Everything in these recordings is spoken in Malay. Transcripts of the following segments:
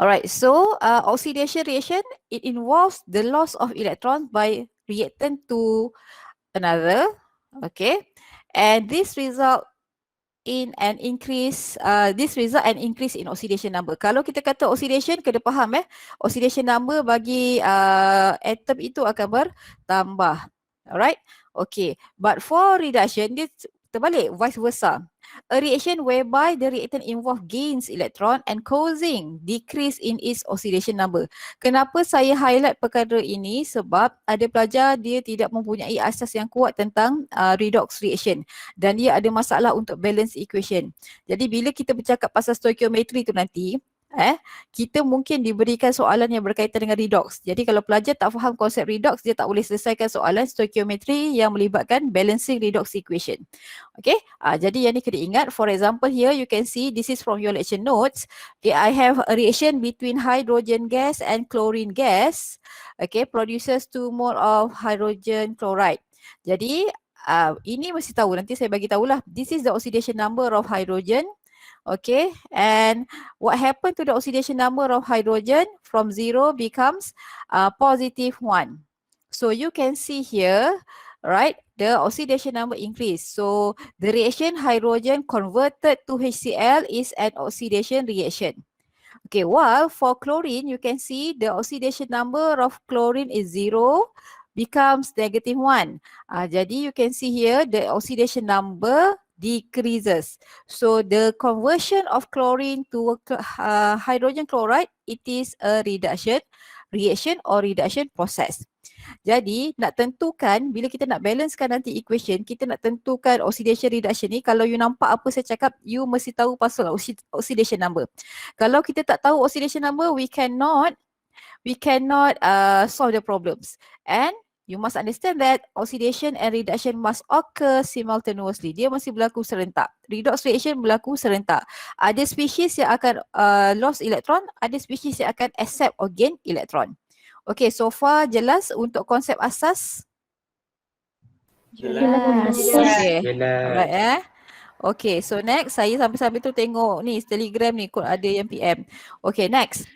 Alright, so oxidation reaction, it involves the loss of electrons by reactant to another, okay, and this result in an increase, an increase in oxidation number. Kalau kita kata oxidation, kena faham oxidation number bagi atom itu akan bertambah. Alright, okay, but for reduction, dia terbalik, vice versa. A reaction whereby the reactant involved gains electron and causing decrease in its oxidation number. Kenapa saya highlight perkara ini? Sebab ada pelajar dia tidak mempunyai asas yang kuat tentang redox reaction dan dia ada masalah untuk balance equation. Jadi bila kita bercakap pasal stoichiometry tu nanti, kita mungkin diberikan soalan yang berkaitan dengan redox. Jadi kalau pelajar tak faham konsep redox, dia tak boleh selesaikan soalan stoichiometry yang melibatkan balancing redox equation. Okay, jadi yang ni kena ingat. For example, here you can see, this is from your lecture notes. Okay, I have a reaction between hydrogen gas and chlorine gas. Okay, produces 2 mole of hydrogen chloride. Jadi ini mesti tahu, nanti saya bagi tahulah. This is the oxidation number of hydrogen. Okay, and what happened to the oxidation number of hydrogen? From 0 becomes positive 1. So you can see here, right, the oxidation number increase. So the reaction hydrogen converted to HCl is an oxidation reaction. Okay, while for chlorine, you can see the oxidation number of chlorine is 0, becomes negative 1. Jadi you can see here the oxidation number decreases. So the conversion of chlorine to hydrogen chloride, it is a reduction reaction or reduction process. Jadi nak tentukan, bila kita nak balancekan nanti equation, kita nak tentukan oxidation reduction ni, kalau you nampak apa saya cakap, you mesti tahu pasal oxidation number. Kalau kita tak tahu oxidation number, we cannot solve the problems. And you must understand that oxidation and reduction must occur simultaneously. Dia masih berlaku serentak. Redox reaction berlaku serentak. Ada species yang akan lost electron, ada species yang akan accept or gain electron. Okay, so far jelas untuk konsep asas? Jelas. Okay, Jelas. alright Okay, so next, saya sambil-sambil tu tengok ni Telegram ni, kot ada yang PM. Okay, next.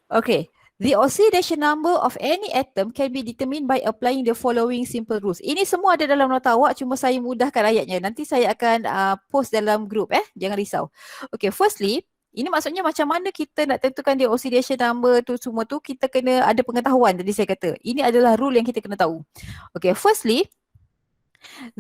Okay, the oxidation number of any atom can be determined by applying the following simple rules. Ini semua ada dalam nota awak, cuma saya mudahkan ayatnya. Nanti saya akan post dalam group jangan risau. Okay, firstly, ini maksudnya macam mana kita nak tentukan dia oxidation number tu semua tu, kita kena ada pengetahuan tadi saya kata. Ini adalah rule yang kita kena tahu. Okay, firstly,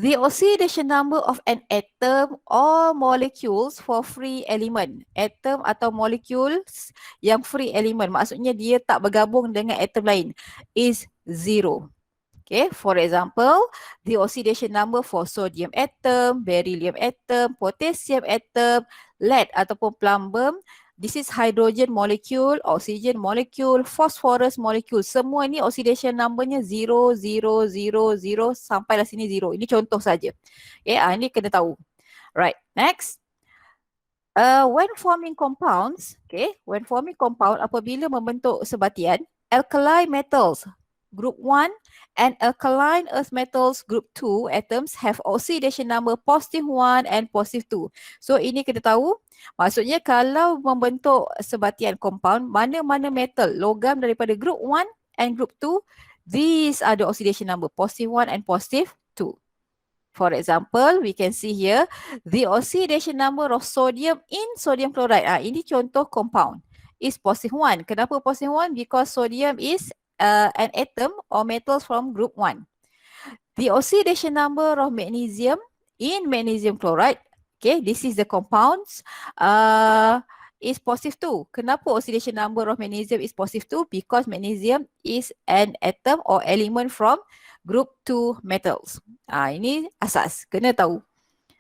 the oxidation number of an atom or molecules for free element. Atom atau molecules yang free element, maksudnya dia tak bergabung dengan atom lain, is 0. Okay, for example, the oxidation number for sodium atom, beryllium atom, potassium atom, lead ataupun plumbum, this is hydrogen molecule, oxygen molecule, phosphorus molecule. Semua ni oxidation numbernya 0, 0, 0, 0 sampailah sini 0. Ini contoh saja. Okay, ini kena tahu. Right, next. When forming compounds, apabila membentuk sebatian, alkali metals group 1 and alkaline earth metals group 2 atoms have oxidation number positive 1 and positive 2. So ini kita tahu, maksudnya kalau membentuk sebatian compound, mana-mana metal, logam daripada group 1 and group 2, these are the oxidation number, positive 1 and positive 2. For example, we can see here the oxidation number of sodium in sodium chloride. Ini contoh compound is positive 1. Kenapa positive 1? Because sodium is an atom or metals from group 1. The oxidation number of magnesium in magnesium chloride, okay, this is the compounds, is positive 2. Kenapa oxidation number of magnesium is positive 2? Because magnesium is an atom or element from group 2 metals. Ini asas, kena tahu.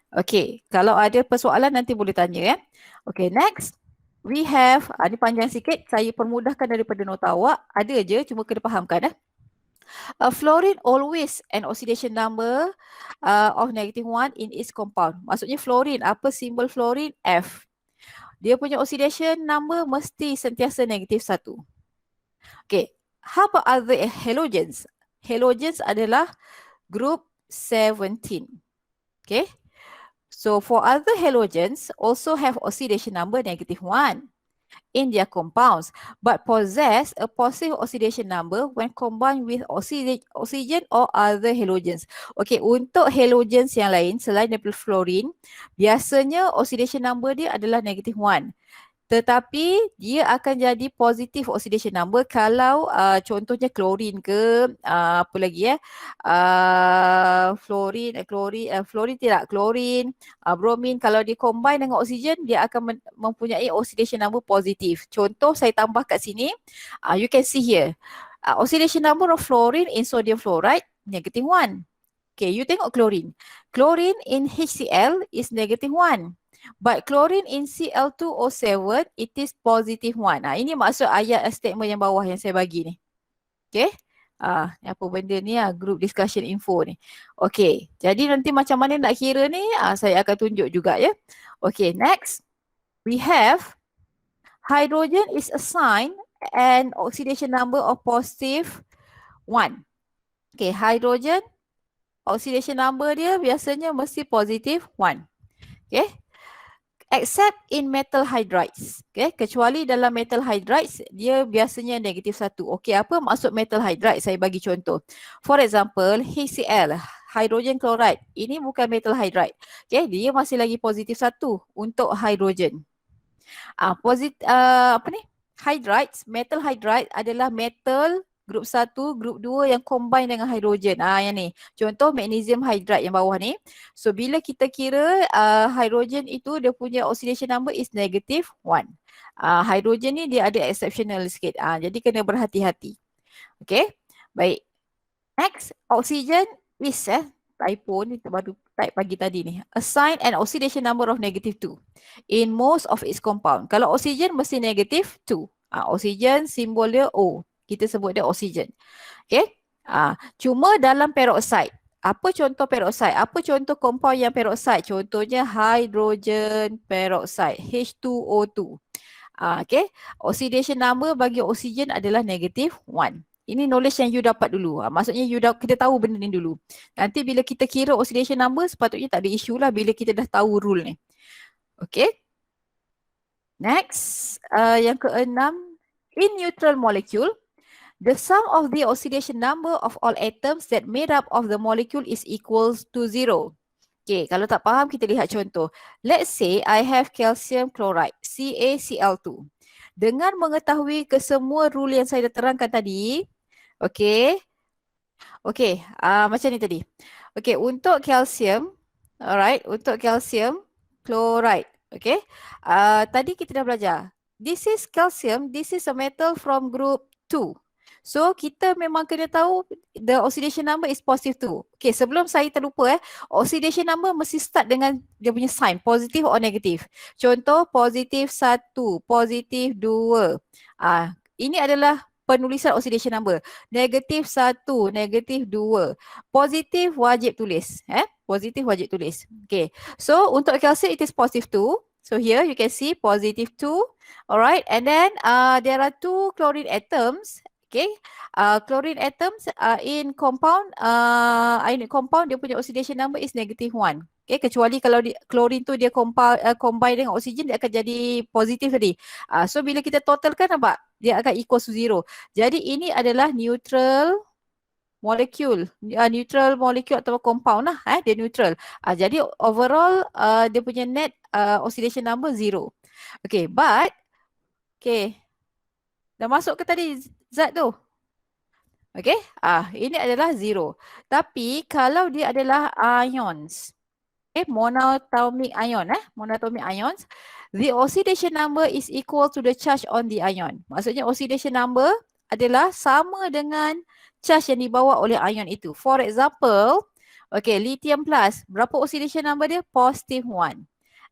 Okay, kalau ada persoalan nanti boleh tanya Okay, next. We have, ni panjang sikit, saya permudahkan daripada nota awak. Ada je, cuma kena fahamkan fluorine always an oxidation number of negative 1 in its compound. Maksudnya fluorine, apa simbol fluorine? F. Dia punya oxidation number mesti sentiasa negatif 1. Okay, how about other halogens? Halogens adalah group 17. Okay. So for other halogens also have oxidation number negative 1. in their compounds, but possess a positive oxidation number when combined with oxygen or other halogens. Okay, untuk halogens yang lain selain daripada fluorine, biasanya oxidation number dia adalah -1. Tetapi dia akan jadi positif oxidation number kalau contohnya klorin ke apa lagi fluorine tidak, klorin, bromin, kalau di combine dengan oksigen dia akan mempunyai oxidation number positif. Contoh saya tambah kat sini, you can see here, oxidation number of fluorine in sodium fluoride -1. Okay, you tengok klorin. Klorin in HCl is -1. But chlorine in Cl2O7, it is +1. Ini maksud ayat statement yang bawah yang saya bagi ni. Okay. Apa benda ni group discussion info ni. Okay. Jadi nanti macam mana nak kira ni, saya akan tunjuk juga ya. Okay, next. We have hydrogen is assigned an oxidation number of +1. Okay, hydrogen oxidation number dia biasanya mesti +1. Okay. Except in metal hydrides. Okay, kecuali dalam metal hydrides dia biasanya -1. Okay, apa maksud metal hydride? Saya bagi contoh. For example, HCl, hydrogen chloride. Ini bukan metal hydride. Okay, dia masih lagi +1 untuk hydrogen. Hydrides, metal hydride adalah metal grup 1, grup 2 yang combine dengan hidrogen. Yang ni. Contoh magnesium hydride yang bawah ni. So bila kita kira hidrogen itu dia punya oxidation number is -1. Hidrogen ni dia ada exceptional sikit. Jadi kena berhati-hati. Okay. Baik. Next, oxygen is typo ni baru type pagi tadi ni. Assign an oxidation number of -2 in most of its compound. Kalau oxygen mesti -2. Oxygen simbol dia O. Kita sebut dia oksigen. Okay. Cuma dalam peroxide. Apa contoh peroxide? Apa contoh compound yang peroxide? Contohnya hydrogen peroxide, H2O2. Okay. Oxidation number bagi oksigen adalah -1. Ini knowledge yang you dapat dulu. Maksudnya kita tahu benda ni dulu. Nanti bila kita kira oxidation number sepatutnya tak ada isu lah bila kita dah tahu rule ni. Okay. Next. Yang keenam. In neutral molecule, the sum of the oxidation number of all atoms that made up of the molecule is equals to 0. Okay, kalau tak faham kita lihat contoh. Let's say I have calcium chloride, CaCl2. Dengan mengetahui kesemua rule yang saya dah terangkan tadi, okay, macam ni tadi. Okay, untuk calcium, alright, untuk calcium chloride, okay. Tadi kita dah belajar. This is calcium, this is a metal from group 2. So kita memang kena tahu the oxidation number is +2. Okay, sebelum saya terlupa oxidation number mesti start dengan dia punya sign, positif or negatif. Contoh +1, +2. Ini adalah penulisan oxidation number. -1, -2. Positif wajib tulis. Positif wajib tulis. Okay, so untuk calcium it is +2. So here you can see +2. Alright, and then there are 2 chlorine atoms. Okay, chlorine atoms in compound, dia punya oxidation number is -1. Okay, kecuali kalau chlorine tu dia combine dengan oksigen dia akan jadi positif tadi. So bila kita totalkan nampak dia akan equal to 0. Jadi ini adalah neutral molecule, atau compound lah, dia neutral. Jadi overall dia punya net oxidation number 0. Okay, but okay, dah masuk ke tadi zat tu? Okay, ini adalah 0. Tapi kalau dia adalah ions, okay, monatomic ions, the oxidation number is equal to the charge on the ion. Maksudnya oxidation number adalah sama dengan charge yang dibawa oleh ion itu. For example, okay, lithium plus, berapa oxidation number dia? +1.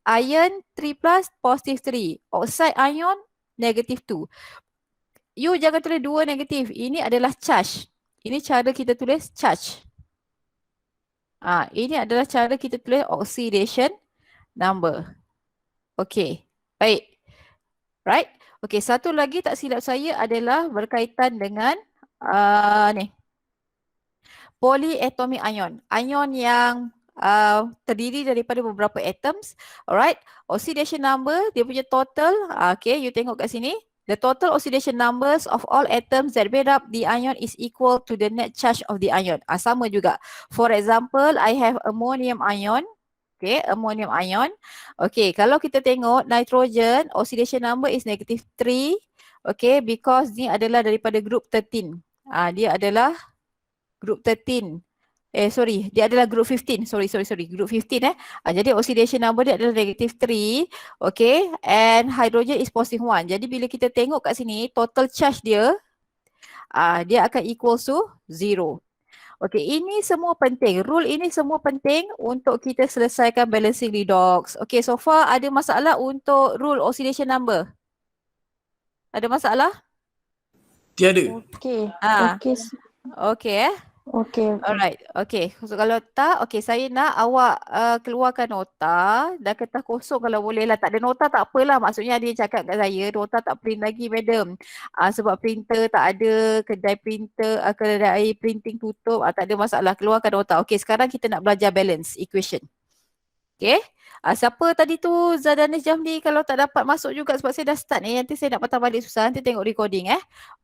Iron 3+, +3. Oxide ion, -2. You jangan tulis 2 negatif. Ini adalah charge. Ini cara kita tulis charge. Ini adalah cara kita tulis oxidation number. Okay, baik. Right? Okay, satu lagi tak silap saya adalah berkaitan dengan ni. Polyatomic ion. Ion yang terdiri daripada beberapa atoms. Alright, oxidation number dia punya total, okay, you tengok kat sini. The total oxidation numbers of all atoms that made up the ion is equal to the net charge of the ion. Sama juga. For example, I have ammonium ion. Okay, ammonium ion. Okay, kalau kita tengok nitrogen, oxidation number is -3. Okay, because ni adalah daripada group 13. Dia adalah group 13. Sorry, dia adalah group 15. Sorry, group 15 jadi oxidation number dia adalah -3. Okay, and hydrogen is +1. Jadi bila kita tengok kat sini, total charge dia, dia akan equal to 0. Okay, ini semua penting. Rule ini semua penting untuk kita selesaikan balancing redox. Okay, so far ada masalah untuk rule oxidation number? Ada masalah? Tiada. Okey. Okay. Okey. Alright, okay. So kalau tak, okay, saya nak awak keluarkan nota dan kertas kosong kalau boleh lah. Tak ada nota tak apalah. Maksudnya dia cakap kat saya, nota tak print lagi, madam. Sebab printer tak ada, kedai printing tutup, tak ada masalah. Keluarkan nota. Okay, sekarang kita nak belajar balance equation. Okay. Siapa tadi tu Zadanis Jamli, kalau tak dapat masuk juga sebab saya dah start ni, nanti saya nak patah balik susah, nanti tengok recording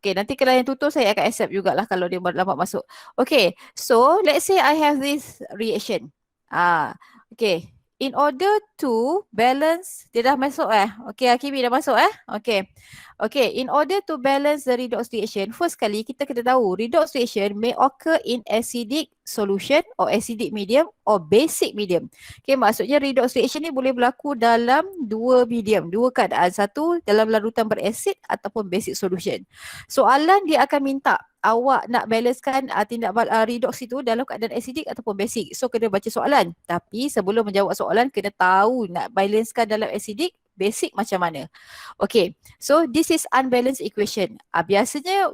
Okay, nanti kalau yang tutup saya akan accept jugalah kalau dia lambat masuk. Okay, so let's say I have this reaction. Okay, in order to balance, dia dah masuk Okay, Hakimi dah masuk Okay. Okay, in order to balance the redox reaction, first kali kita kena tahu redox reaction may occur in acidic solution or acidic medium or basic medium. Okay, maksudnya redox reaction ni boleh berlaku dalam dua medium, dua keadaan. Satu dalam larutan berasid ataupun basic solution. Soalan dia akan minta awak nak balancekan tindak redox itu dalam keadaan acidic ataupun basic. So kena baca soalan. Tapi sebelum menjawab soalan kena tahu nak balancekan dalam acidic, basic macam mana. Okay, so this is unbalanced equation. Biasanya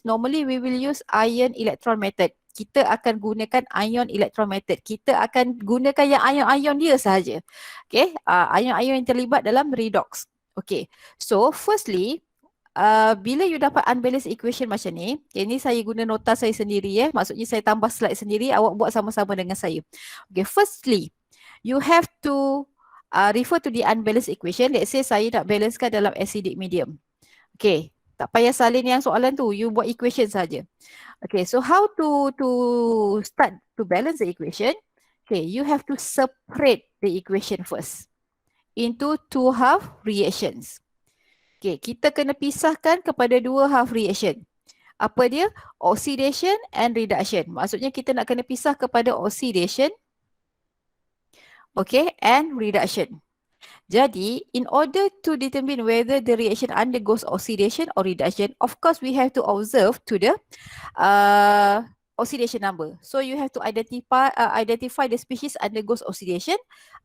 normally we will use ion electron method. Kita akan gunakan ion electron method. Kita akan gunakan yang ion-ion dia sahaja. Okay, ion-ion yang terlibat dalam redox. Okay, so firstly, bila you dapat unbalanced equation macam ni, okay, ni saya guna nota saya sendiri maksudnya saya tambah slide sendiri, awak buat sama-sama dengan saya. Okay, firstly, you have to refer to the unbalanced equation. Let's say saya nak balancekan dalam acidic medium. Okay, tak payah salin yang soalan tu, you buat equation saja. Okay, so how to start to balance the equation? Okay, you have to separate the equation first into two half reactions. Okay, kita kena pisahkan kepada dua half reaction. Apa dia? Oxidation and reduction. Maksudnya kita nak kena pisah kepada oxidation, okay, and reduction. Jadi, in order to determine whether the reaction undergoes oxidation or reduction, of course we have to observe to the oxidation number. So you have to identify the species undergoes oxidation,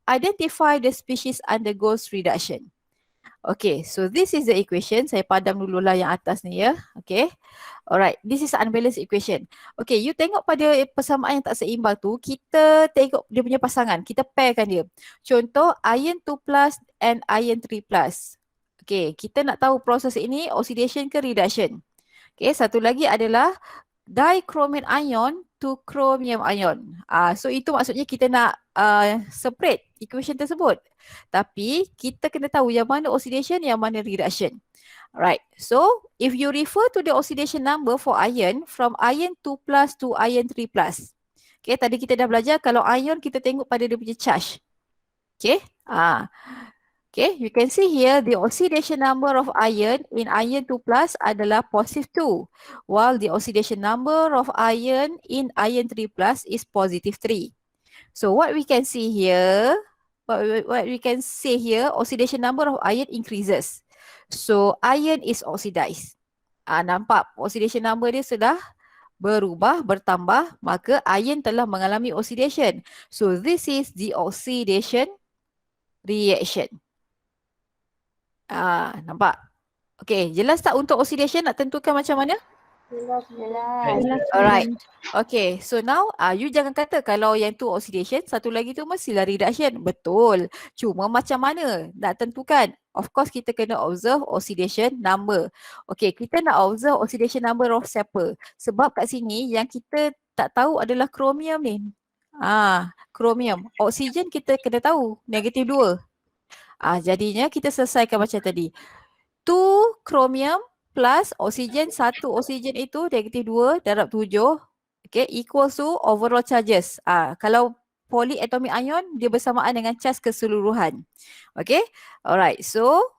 identify the species undergoes reduction. Okay, so this is the equation. Saya padam dululah yang atas ni Okay. Alright, this is unbalanced equation. Okay, you tengok pada persamaan yang tak seimbang tu, kita tengok dia punya pasangan. Kita pairkan dia. Contoh, iron 2 plus and iron 3 plus. Okay, kita nak tahu proses ini oxidation ke reduction. Okay, satu lagi adalah dichromium ion to chromium ion. So itu maksudnya kita nak separate equation tersebut. Tapi kita kena tahu yang mana oxidation, yang mana reduction. Right. So if you refer to the oxidation number for iron from iron 2 plus to iron 3 plus. Okay, tadi kita dah belajar kalau ion kita tengok pada dia punya charge. Okay. Okay, you can see here the oxidation number of iron in iron 2 plus adalah +2, while the oxidation number of iron in iron 3 plus is +3. So what we can see here, oxidation number of iron increases. So iron is oxidized. Nampak oxidation number dia sudah berubah, bertambah, maka iron telah mengalami oxidation. So this is the oxidation reaction. Nampak? Okay, jelas tak untuk oxidation nak tentukan macam mana? Jelas. Alright. Okay, so now you jangan kata kalau yang tu oxidation, satu lagi tu mestilah reduction. Betul. Cuma macam mana nak tentukan? Of course kita kena observe oxidation number. Okay, kita nak observe oxidation number of siapa? Sebab kat sini yang kita tak tahu adalah chromium ni. Kromium. Oksigen kita kena tahu, negatif 2. Jadinya kita selesaikan macam tadi. 2 kromium plus oksigen, 1 oksigen itu negatif 2 darab 7. Okay, equals to overall charges. Kalau polyatomic ion, dia bersamaan dengan charge keseluruhan. Okay, alright. So,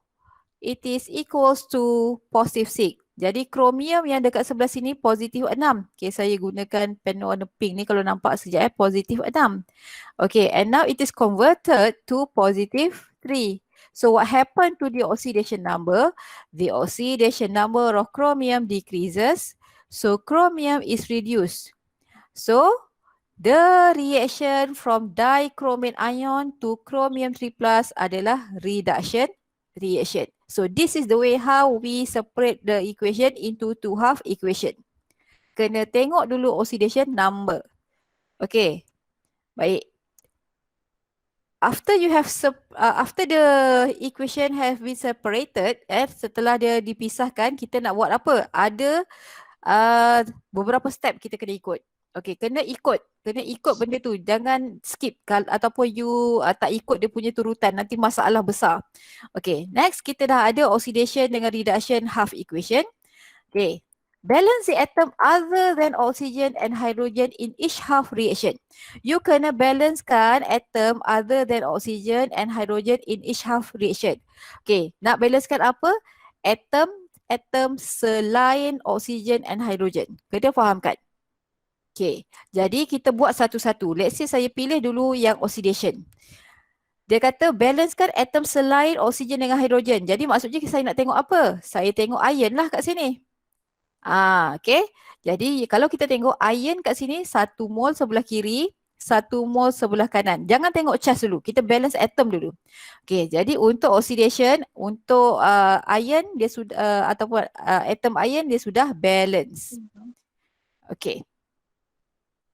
it is equals to positive 6. Jadi kromium yang dekat sebelah sini positif 6. Okay, saya gunakan pen warna pink ni kalau nampak sekejap positif 6. Okay, and now it is converted to positive 3. So what happened to the oxidation number? The oxidation number of chromium decreases. So chromium is reduced. So the reaction from dichromate ion to chromium 3 plus adalah reduction reaction. So this is the way how we separate the equation into two half equation. Kena tengok dulu oxidation number. Okay, baik. After you have after the equation have been separated, setelah dia dipisahkan, kita nak buat apa? Ada beberapa step kita kena ikut. Okay, kena ikut benda tu. Jangan skip ataupun you tak ikut dia punya turutan, nanti masalah besar. Okay, next kita dah ada oxidation dengan reduction half equation. Okay, balance the atom other than oxygen and hydrogen in each half reaction. You kena balancekan atom other than oxygen and hydrogen in each half reaction. Okay, nak balancekan apa? Atom selain oksigen and hydrogen. Kena fahamkan. Okay, jadi kita buat satu-satu. Let's say saya pilih dulu yang oxidation. Dia kata balancekan atom selain oksigen dengan hydrogen. Jadi maksudnya saya nak tengok apa? Saya tengok iron lah kat sini. Okay. Jadi kalau kita tengok iron kat sini 1 mol sebelah kiri, 1 mol sebelah kanan. Jangan tengok charge dulu. Kita balance atom dulu. Okay, jadi untuk oxidation, untuk iron dia sudah ataupun atom iron dia sudah balance. Okay.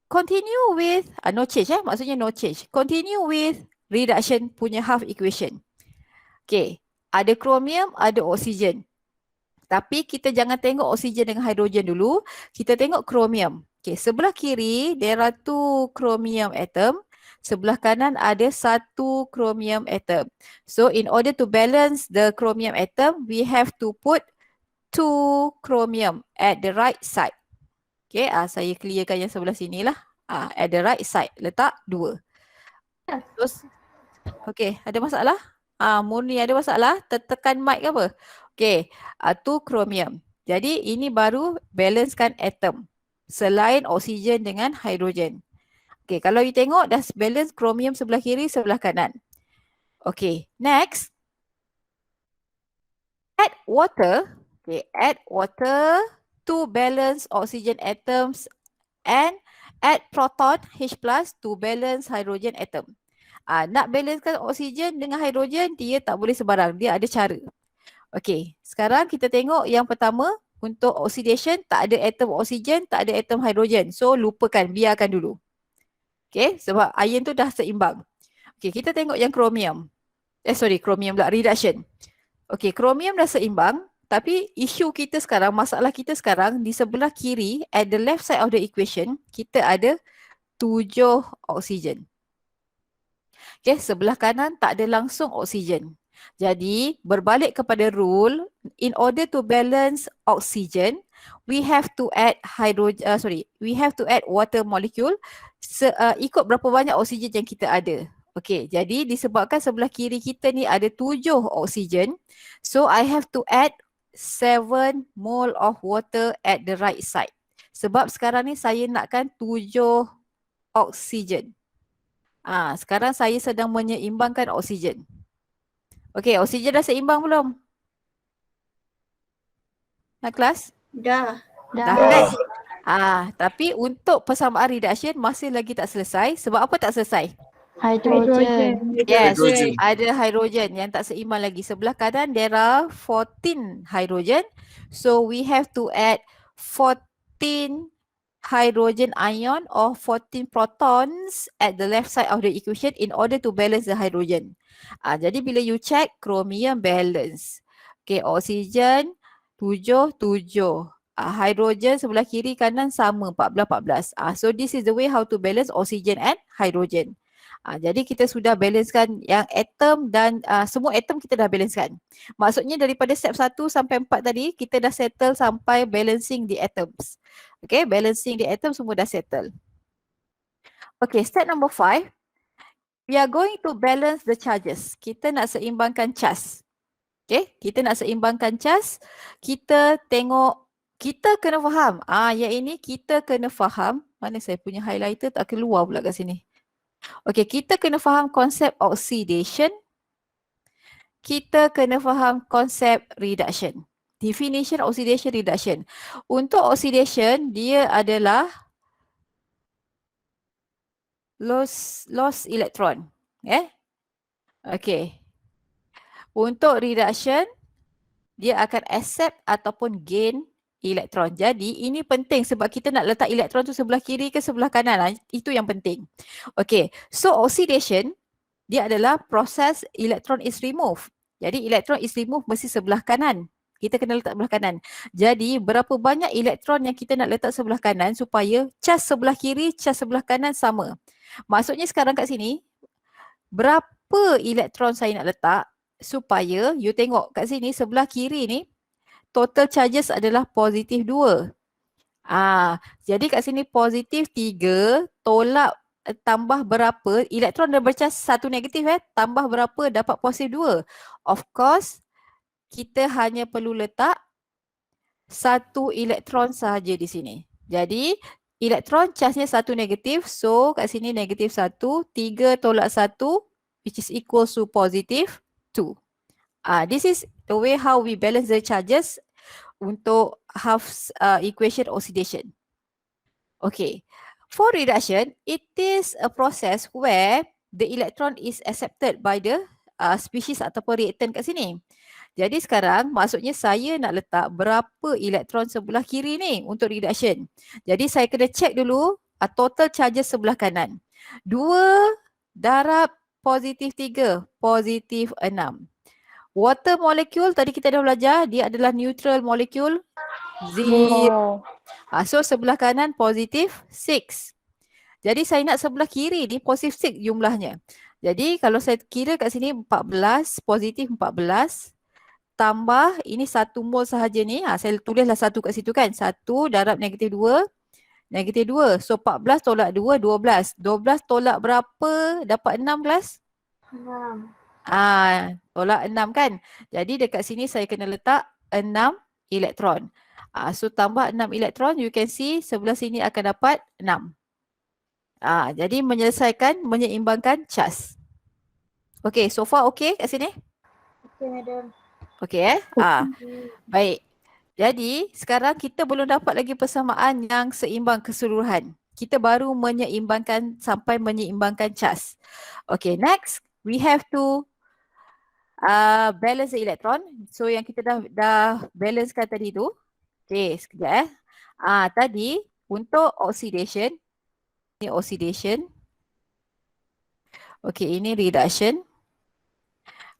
Continue with no change maksudnya no change. Continue with reduction punya half equation. Okay, ada chromium, ada oksigen. Tapi kita jangan tengok oksigen dengan hidrogen dulu. Kita tengok chromium. Okay, sebelah kiri there are 2 chromium atom. Sebelah kanan ada 1 chromium atom. So in order to balance the chromium atom, we have to put 2 chromium at the right side. Okay, saya clearkan yang sebelah sini lah. At the right side, letak 2. Terus, okay, ada masalah? Murni ada masalah? Tertekan mic ke apa? Okay, 2 chromium. Jadi ini baru balancekan atom selain oksigen dengan hidrogen. Okay, kalau you tengok dah balance chromium sebelah kiri, sebelah kanan. Okay, next. Add water. Okay, add water to balance oxygen atoms and add proton H plus to balance hydrogen atom. Nak balancekan oksigen dengan hidrogen, dia tak boleh sembarang. Dia ada cara. Okay, sekarang kita tengok yang pertama. Untuk oxidation, tak ada atom oksigen, tak ada atom hidrogen. So, lupakan, biarkan dulu. Okay, sebab ion tu dah seimbang. Okay, kita tengok yang chromium. Chromium pula, reduction. Okay, chromium dah seimbang. Tapi isu kita sekarang, masalah kita sekarang di sebelah kiri, at the left side of the equation, kita ada 7 oksigen. Okay, sebelah kanan tak ada langsung oksigen. Jadi, berbalik kepada rule, in order to balance oxygen, we have to add water molecule ikut berapa banyak oksigen yang kita ada. Okay, jadi disebabkan sebelah kiri kita ni ada 7 oksigen, so I have to add 7 mole of water at the right side. Sebab sekarang ni saya nakkan 7 oksigen. Sekarang saya sedang menyeimbangkan oksigen. Okay, oksigen dah seimbang belum? Nak kelas? Dah. Kan? Tapi untuk persamaan reduction masih lagi tak selesai. Sebab apa tak selesai? Hydrogen. Yes, Hydrogen. ada hydrogen yang tak seimbang lagi. Sebelah kanan there are 14 hydrogen. So we have to add 14 hydrogen ion or 14 protons at the left side of the equation in order to balance the hydrogen. Jadi bila you check chromium balance. Okay, oksigen 7, 7. hydrogen sebelah kiri kanan sama 14-14. So this is the way how to balance oxygen and hydrogen. Jadi kita sudah balancekan yang atom dan semua atom kita dah balancekan. Maksudnya daripada step 1 sampai 4 tadi kita dah settle sampai balancing the atoms. Okay, balancing the atom semua dah settle. Okay, step number 5. We are going to balance the charges. Kita nak seimbangkan charge. Okay, kita nak seimbangkan charge. Kita tengok, kita kena faham. Yang ini kita kena faham. Mana saya punya highlighter tak keluar pula kat sini. Okay, kita kena faham konsep oxidation. Kita kena faham konsep reduction. Definition oxidation reduction. Untuk oxidation, dia adalah loss electron. Okay. Untuk reduction, dia akan accept ataupun gain elektron. Jadi ini penting sebab kita nak letak elektron tu sebelah kiri ke sebelah kanan. Itu yang penting. Okay. So oxidation, dia adalah proses electron is removed. Jadi electron is removed mesti sebelah kanan. Kita kena letak sebelah kanan. Jadi berapa banyak elektron yang kita nak letak sebelah kanan supaya charge sebelah kiri, charge sebelah kanan sama. Maksudnya sekarang kat sini, berapa elektron saya nak letak supaya you tengok kat sini sebelah kiri ni total charges adalah positif 2. Jadi kat sini positif 3 tolak tambah berapa, elektron dah bercharge 1 negatif tambah berapa dapat positif 2. Of course, kita hanya perlu letak 1 elektron sahaja di sini. Jadi elektron charge-nya 1 negatif, so kat sini negatif 1, 3 tolak 1 which is equal to positive 2. This is the way how we balance the charges untuk Hooke's equation oxidation. Okay, for reduction, it is a process where the electron is accepted by the species ataupun reactant kat sini. Jadi sekarang maksudnya saya nak letak berapa elektron sebelah kiri ni untuk reduction. Jadi saya kena check dulu total charges sebelah kanan. 2 darab positif 3, positif 6. Water molecule tadi kita dah belajar, dia adalah neutral molecule. 0. So sebelah kanan positif 6. Jadi saya nak sebelah kiri ni positif 6 jumlahnya. Jadi kalau saya kira kat sini 14, positif 14. Tambah ini 1 mol sahaja ni. Saya tulislah 1 kat situ kan. 1 darab negatif 2. Negatif 2. So 14 tolak 2, 12. 12 tolak berapa? Dapat 6 kelas? 6. Tolak 6 kan. Jadi dekat sini saya kena letak 6 elektron. So tambah 6 elektron, you can see sebelah sini akan dapat 6. Jadi menyelesaikan, menyeimbangkan charge. Okay, so far okay kat sini? Okay, madam. Okay baik. Jadi sekarang kita belum dapat lagi persamaan yang seimbang keseluruhan. Kita baru menyeimbangkan sampai menyeimbangkan charge. Okay, next we have to balance the electron. So yang kita dah balancekan tadi tu. Okay, sekejap tadi untuk oxidation, ini oxidation. Okay, ini reduction.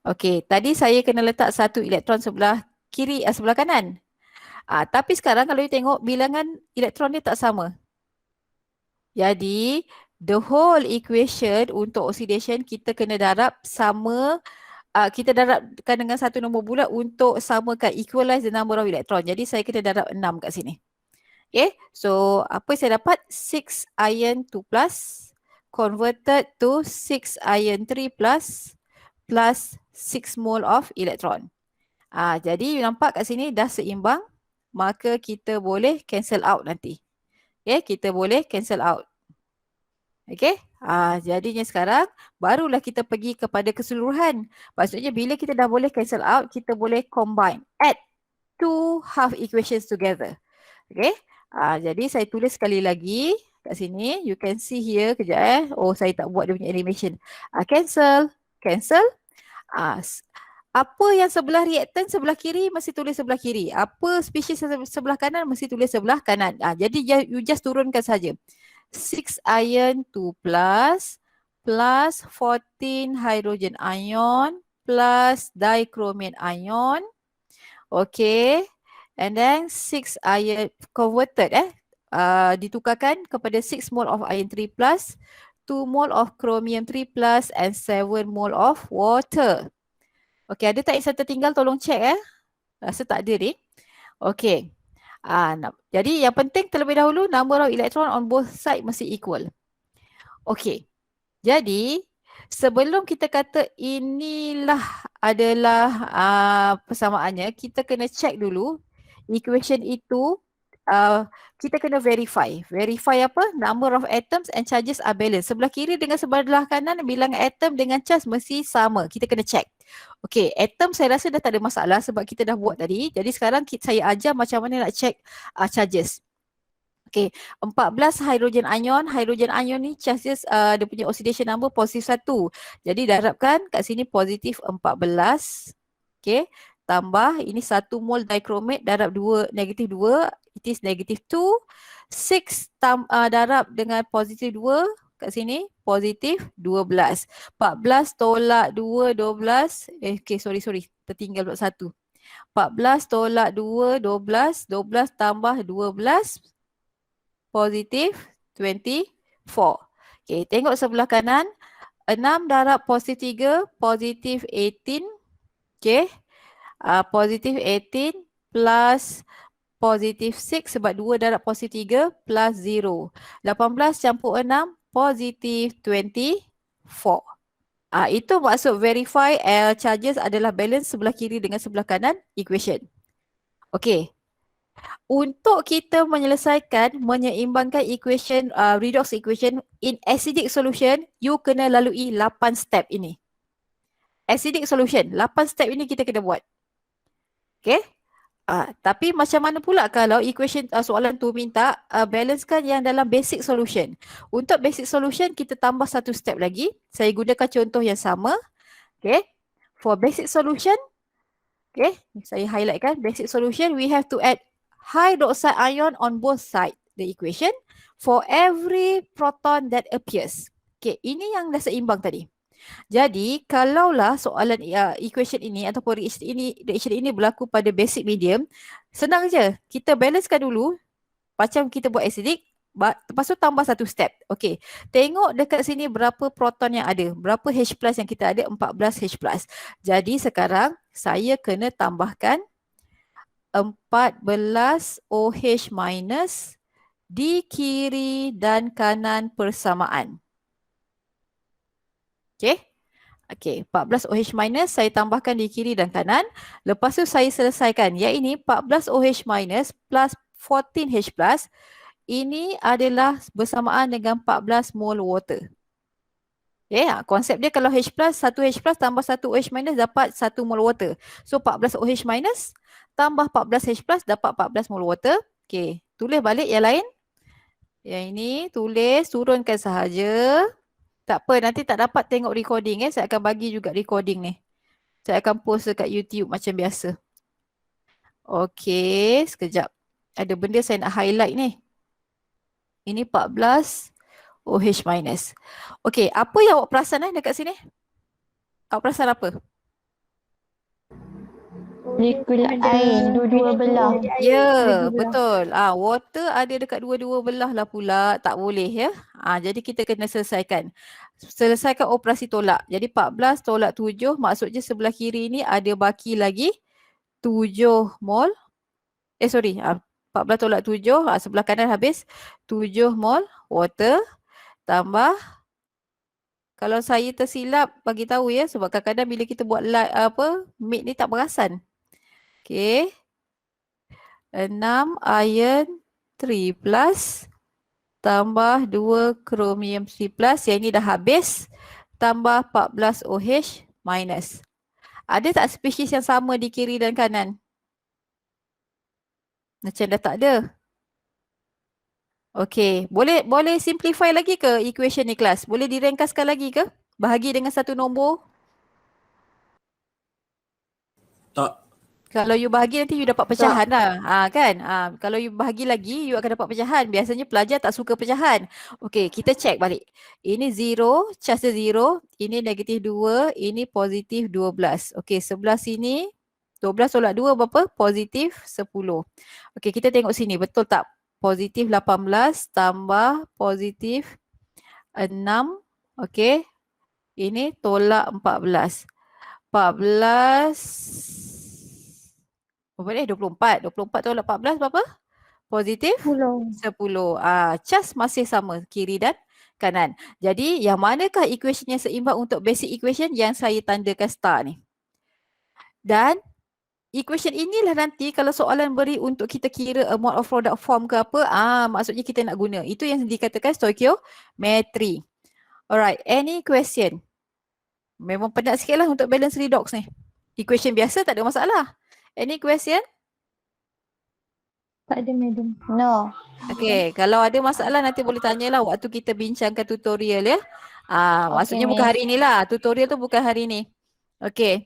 Okay, tadi saya kena letak 1 elektron sebelah kiri, sebelah kanan. Tapi sekarang kalau you tengok bilangan elektron dia tak sama. Jadi, the whole equation untuk oxidation kita kena darab sama, kita darabkan dengan satu nombor bulat untuk samakan, equalize the number of electron. Jadi saya kena darab 6 kat sini. Okay, so apa saya dapat? 6 iron 2 plus converted to 6 iron 3 plus 6 mole of electron. Jadi you nampak kat sini dah seimbang, maka kita boleh cancel out nanti. Okay, kita boleh cancel out. Okay, jadinya sekarang barulah kita pergi kepada keseluruhan. Maksudnya bila kita dah boleh cancel out, kita boleh combine, add 2 half equations together. Okay, jadi saya tulis sekali lagi kat sini. You can see here, kejap Oh, saya tak buat dia punya animation. Cancel. Apa yang sebelah reactant sebelah kiri mesti tulis sebelah kiri. Apa spesies sebelah kanan mesti tulis sebelah kanan. Jadi you just turunkan saja. 6 iron 2 plus 14 hydrogen ion plus dichromium ion. Okay. and then 6 iron converted ditukarkan kepada 6 mole of iron 3 plus, 2 mole of chromium 3 plus and 7 mole of water. Okay, ada tak yang saya tertinggal, tolong check Rasa tak ada ni. Okay. Jadi yang penting terlebih dahulu number of electron on both side mesti equal. Okay. Jadi sebelum kita kata inilah adalah persamaannya, kita kena check dulu equation itu. Kita kena verify. Verify apa? Number of atoms and charges are balanced. Sebelah kiri dengan sebelah kanan bilangan atom dengan charge mesti sama. Kita kena check. Okay, atom saya rasa dah tak ada masalah sebab kita dah buat tadi. Jadi sekarang saya ajar macam mana nak check charges. Okay, 14 hydrogen ion ni charges dia punya oxidation number positif 1. Jadi darabkan kat sini positif 14. Okay, tambah ini 1 mol dichromate darab 2 negatif 2, it is negative 2. 6 darab dengan positif 2 kat sini positif 12. 14 tolak 2 12. Okay, sorry tertinggal 1. 14 tolak 2 12, 12 tambah 12 positif 24. Okay, tengok sebelah kanan. 6 darab positif 3 positif 18. Okay. Positif 18 plus positif 6 sebab 2 darab positif 3 plus 0. 18 campur 6 positif 24. Itu maksud verify charges adalah balance sebelah kiri dengan sebelah kanan equation. Okay. Untuk kita menyeimbangkan equation, redox equation in acidic solution, you kena lalui 8 step ini. Acidic solution, 8 step ini kita kena buat. Okay. Tapi macam mana pula kalau equation soalan tu minta balancekan yang dalam basic solution. Untuk basic solution kita tambah satu step lagi. Saya gunakan contoh yang sama. Okay. For basic solution, okay, saya highlightkan basic solution, we have to add hydroxide ion on both sides the equation for every proton that appears. Okay, ini yang dah seimbang tadi. Jadi kalaulah soalan equation ini ataupun reaction ini berlaku pada basic medium, senang je. Kita balancekan dulu macam kita buat acidic, lepas tu tambah satu step. Okay, tengok dekat sini berapa proton yang ada, berapa H plus yang kita ada, 14 H plus. Jadi sekarang saya kena tambahkan 14 OH minus di kiri dan kanan persamaan. Okay. Okay, 14 OH minus saya tambahkan di kiri dan kanan. Lepas tu saya selesaikan. Yang ini 14 OH minus plus 14 H plus. Ini adalah bersamaan dengan 14 mol water. Okay, konsep dia kalau H plus, 1 H plus tambah 1 OH minus dapat 1 mol water. So 14 OH minus tambah 14 H plus dapat 14 mol water. Okay, tulis balik yang lain. Yang ini tulis, turunkan sahaja. Tak apa, nanti tak dapat tengok recording saya akan bagi juga recording ni. Saya akan post dekat YouTube macam biasa. Okay, sekejap. Ada benda saya nak highlight ni. Ini 14 OH minus. Okay, apa yang awak perasan dekat sini? Awak perasan apa? Molekul air dua-dua belah. Ya, betul. Water ada dekat dua-dua belah lah pula. Tak boleh ya. Jadi kita kena selesaikan. Selesaikan operasi tolak. Jadi 14 tolak 7 maksudnya sebelah kiri ni ada baki lagi 7 mol. 14 tolak 7, sebelah kanan habis 7 mol water. Tambah, kalau saya tersilap bagi tahu ya, sebab kadang-kadang bila kita buat mic ni tak perasan. Okay. 6 iron 3 plus tambah 2 chromium 3 plus, yang ini dah habis, tambah 14 OH minus. Ada tak spesies yang sama di kiri dan kanan? Macam dah tak ada. Okay, boleh simplify lagi ke equation ni kelas? Boleh direngkaskan lagi ke? Bahagi dengan satu nombor? Tak. Kalau you bahagi nanti you dapat pecahan lah. Kan? Kalau you bahagi lagi, you akan dapat pecahan. Biasanya pelajar tak suka pecahan. Okay, kita check balik. Ini 0, charge 0. Ini negatif 2. Ini positif 12. Okay, sebelah sini 12 tolak 2 berapa? Positif 10. Okey, kita tengok sini. Betul tak? Positif 18 tambah positif 6. Okey. Ini tolak 14. 14. Berapa ni? 24. 24 tolak 14 berapa? Positif 10. 10. Cas masih sama kiri dan kanan. Jadi yang manakah equation yang seimbang untuk basic equation yang saya tandakan star ni? Dan equation inilah nanti kalau soalan beri untuk kita kira a mode of product form ke apa, maksudnya kita nak guna. Itu yang dikatakan stoichiometry. Alright, any question? Memang penat sikit lah untuk balance redox ni. Equation biasa tak ada masalah. Any question? Tak ada, madam. No. Okay, kalau ada masalah nanti boleh tanyalah waktu kita bincangkan tutorial ya. Maksudnya bukan Miss. hari ni lah. Tutorial tu bukan hari ni. Okay.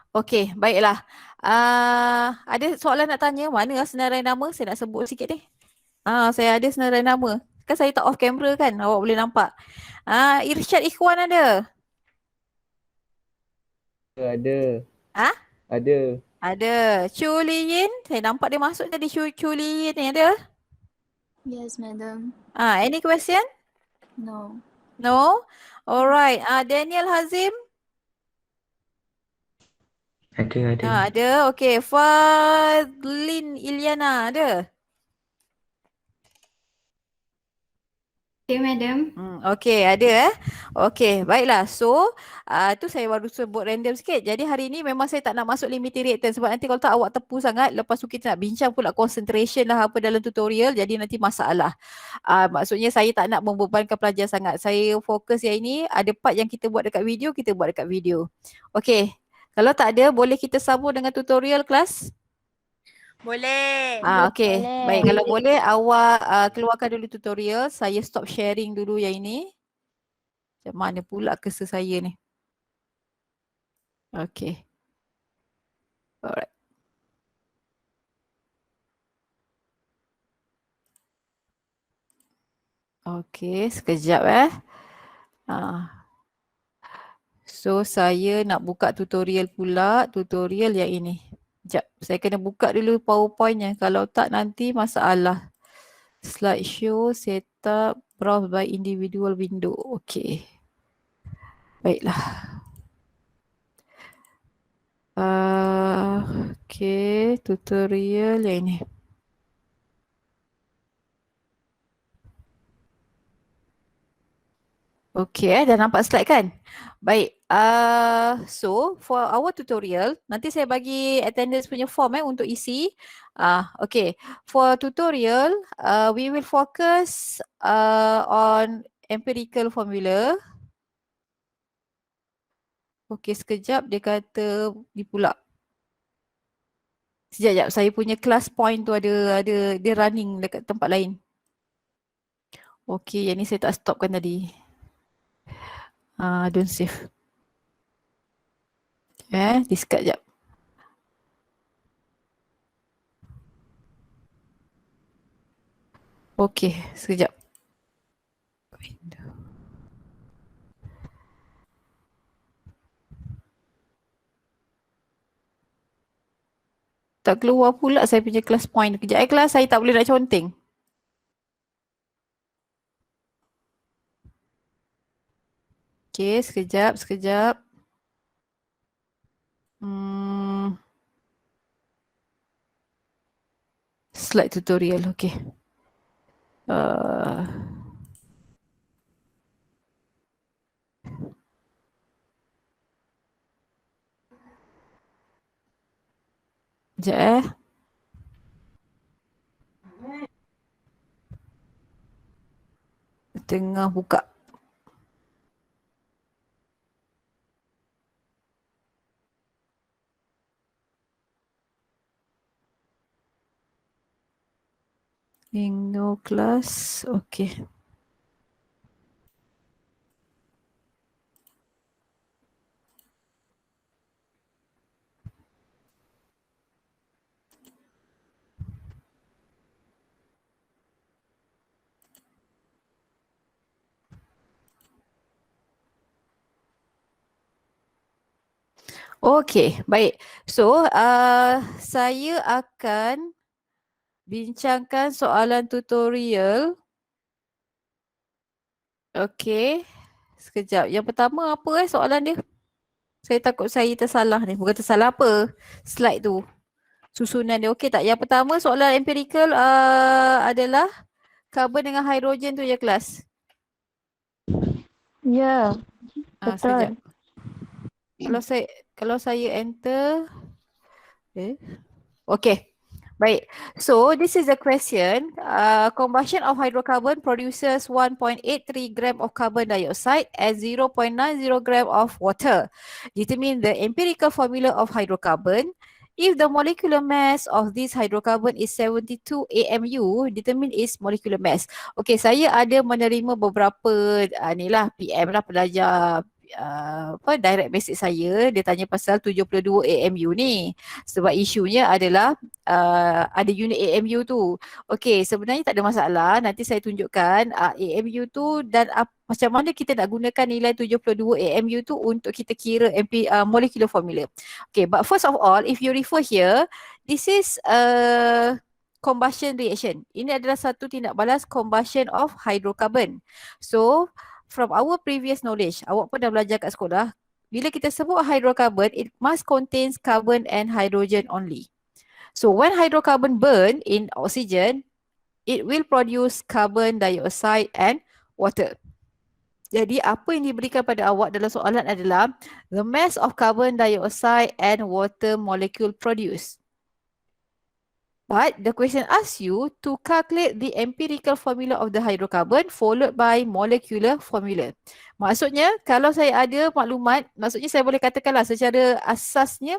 Okay, baiklah. Ada soalan nak tanya? Mana lah senarai nama? Saya nak sebut sikit ni. Saya ada senarai nama. Kan saya tak off camera kan? Awak boleh nampak. Irsyad Ikhwan ada? Ada. Ah? Ada. Ada. Chu Liyin? Saya nampak dia masuk tadi. Chu Liyin ni ada? Yes, madam. Any question? No. No? Alright. Daniel Hazim? Ada. Ada. Okay. Fadlin Ilyana ada? Okay, madam. Okay, ada Okay, baiklah. So, tu saya baru sebut random sikit. Jadi hari ni memang saya tak nak masuk limiting reactant sebab nanti kalau tak awak tepu sangat, lepas tu kita nak bincang pula concentration lah apa dalam tutorial, jadi nanti masalah. Maksudnya saya tak nak membebankan pelajar sangat. Saya fokus yang ini, ada part yang kita buat dekat video, kita buat dekat video. Okay, kalau tak ada, boleh kita sambung dengan tutorial kelas? Boleh. Okay. Boleh. Baik, kalau boleh awak keluarkan dulu tutorial. Saya stop sharing dulu yang ini. Macam mana pula cursor saya ni? Okay. Alright. Okay, sekejap So, saya nak buka tutorial pula. Tutorial yang ini. Sekejap, saya kena buka dulu PowerPoint-nya. Kalau tak nanti masalah. Slideshow, setup, browse by individual window. Okay. Baiklah. Okay, tutorial yang ini. Okay, dah nampak slide kan? Baik, so for our tutorial, nanti saya bagi attendance punya form untuk isi. Okay, for tutorial, we will focus on empirical formula. Okay, sekejap dia kata ni pula. Sekejap, saya punya class point tu ada dia running dekat tempat lain. Okay, yang ni saya tak stopkan tadi. Don't save. Discard jap. Okay, sekejap. Window. Tak keluar pula saya punya class point. Kejap kelas, saya tak boleh nak conteng. Okay, sekejap. Slide tutorial, okay. Sekejap Tengah buka. No class, okay. Okay, baik. So, saya akan bincangkan soalan tutorial. Okay, sekejap. Yang pertama apa soalan dia? Saya takut saya tersalah ni. Bukan tersalah apa? Slide tu. Susunan dia okey tak? Yang pertama soalan empirical adalah karbon dengan hidrogen tu je kelas. Ya, Sekejap. betul. Kalau saya enter okay. Baik. So this is the question. Combustion of hydrocarbon produces 1.83 gram of carbon dioxide and 0.90 gram of water. Determine the empirical formula of hydrocarbon. If the molecular mass of this hydrocarbon is 72 AMU, determine its molecular mass. Okay, saya ada menerima beberapa ni lah PM lah pelajar direct message saya. Dia tanya pasal 72 AMU ni. Sebab isunya adalah ada unit AMU tu. Okey, sebenarnya tak ada masalah. Nanti saya tunjukkan AMU tu dan macam mana kita nak gunakan nilai 72 AMU tu untuk kita kira molecular formula. Okay, but first of all, if you refer here, this is combustion reaction. Ini adalah satu tindak balas combustion of hydrocarbon. So, from our previous knowledge, awak pun dah belajar kat sekolah, bila kita sebut hydrocarbon, it must contains carbon and hydrogen only. So when hydrocarbon burn in oxygen, it will produce carbon dioxide and water. Jadi apa yang diberikan pada awak dalam soalan adalah the mass of carbon dioxide and water molecule produced. But the question asks you to calculate the empirical formula of the hydrocarbon followed by molecular formula. Maksudnya kalau saya ada maklumat, maksudnya saya boleh katakanlah secara asasnya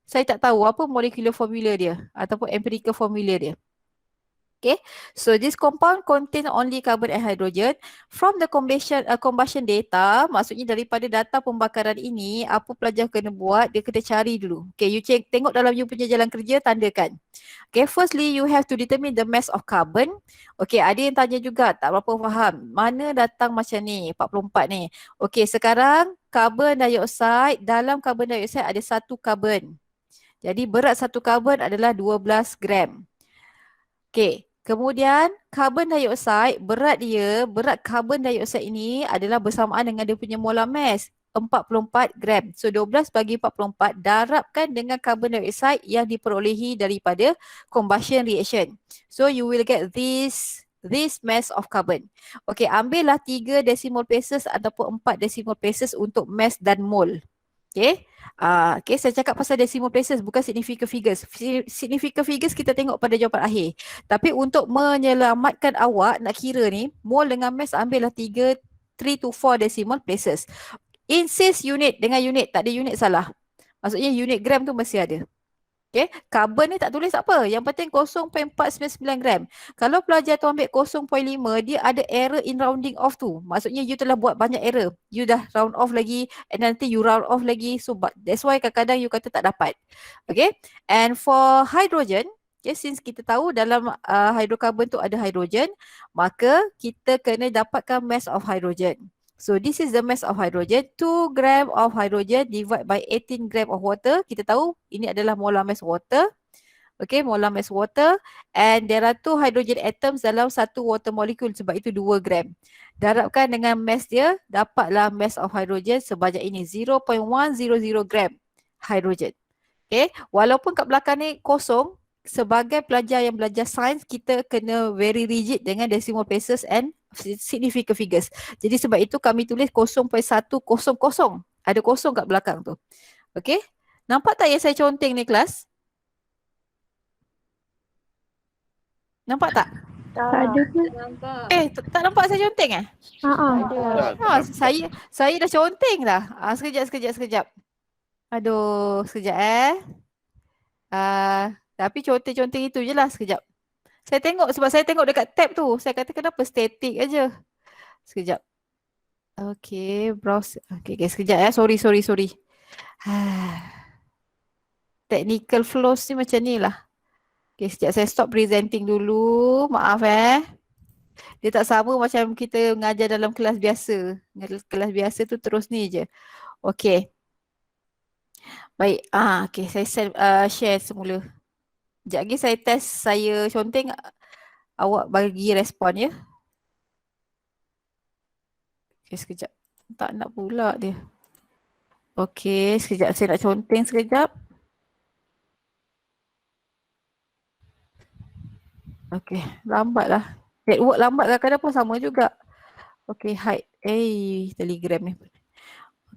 saya tak tahu apa molecular formula dia ataupun empirical formula dia. Okay, so this compound contain only carbon and hydrogen. From the combustion data, maksudnya daripada data pembakaran ini, apa pelajar kena buat, dia kena cari dulu. Okay, you tengok dalam you punya jalan kerja, tandakan. Okay, firstly, you have to determine the mass of carbon. Okay, ada yang tanya juga, tak berapa faham. Mana datang macam ni, 44 ni. Okay, sekarang carbon dioxide, dalam carbon dioxide ada satu carbon. Jadi berat satu carbon adalah 12 gram. Okay. Kemudian carbon dioxide, berat carbon dioxide ini adalah bersamaan dengan dia punya molar mass, 44 gram. So 12 bagi 44 darabkan dengan carbon dioxide yang diperolehi daripada combustion reaction. So you will get this mass of carbon. Okay, ambillah 3 decimal places ataupun 4 decimal places untuk mass dan mole. Okay. Okay, saya cakap pasal decimal places bukan significant figures. Significant figures kita tengok pada jawapan akhir. Tapi untuk menyelamatkan awak nak kira ni, mole dengan mass ambillah 3 to 4 decimal places. Insist unit dengan unit, tak ada unit salah. Maksudnya unit gram tu mesti ada. Okay, carbon ni tak tulis apa. Yang penting 0.499 gram. Kalau pelajar tu ambil 0.5, dia ada error in rounding off tu. Maksudnya you telah buat banyak error. You dah round off lagi and nanti you round off lagi. So that's why kadang-kadang you kata tak dapat. Okay, and for hydrogen, okay, since kita tahu dalam hydrocarbon tu ada hydrogen, maka kita kena dapatkan mass of hydrogen. So this is the mass of hydrogen. 2 gram of hydrogen divided by 18 gram of water. Kita tahu ini adalah molar mass water. Okay, molar mass water. And there are 2 hydrogen atoms dalam satu water molecule, sebab itu 2 gram. Darabkan dengan mass dia, dapatlah mass of hydrogen sebanyak ini, 0.100 gram hydrogen. Okay, walaupun kat belakang ni kosong, sebagai pelajar yang belajar sains, kita kena very rigid dengan decimal places and significant figures. Jadi sebab itu kami tulis 0.100. Ada kosong kat belakang tu. Okay, nampak tak yang saya conteng ni kelas? Nampak tak? Tak ada pun. Tak nampak saya conteng eh? Ada. Saya dah conteng dah. Sekejap. Aduh, sekejap tapi conteng-conteng itu je lah. Sekejap. Saya tengok, sebab saya tengok dekat tab tu. Saya kata kenapa static aja. Sekejap. Okay, browse. Okay, sekejap ya. Sorry. Technical flows ni macam ni lah. Okay, sekejap saya stop presenting dulu. Maaf Dia tak sama macam kita mengajar dalam kelas biasa. Kelas biasa tu terus ni je. Okay. Baik. Okay, saya share semula. Sekejap lagi saya test, saya conteng, awak bagi respon ya. Okay, sekejap. Tak nak pula dia. Okay, sekejap saya nak conteng sekejap. Okay, lambat lah. Network lambat kadang-kadang pun sama juga. Okay, hide. Telegram ni.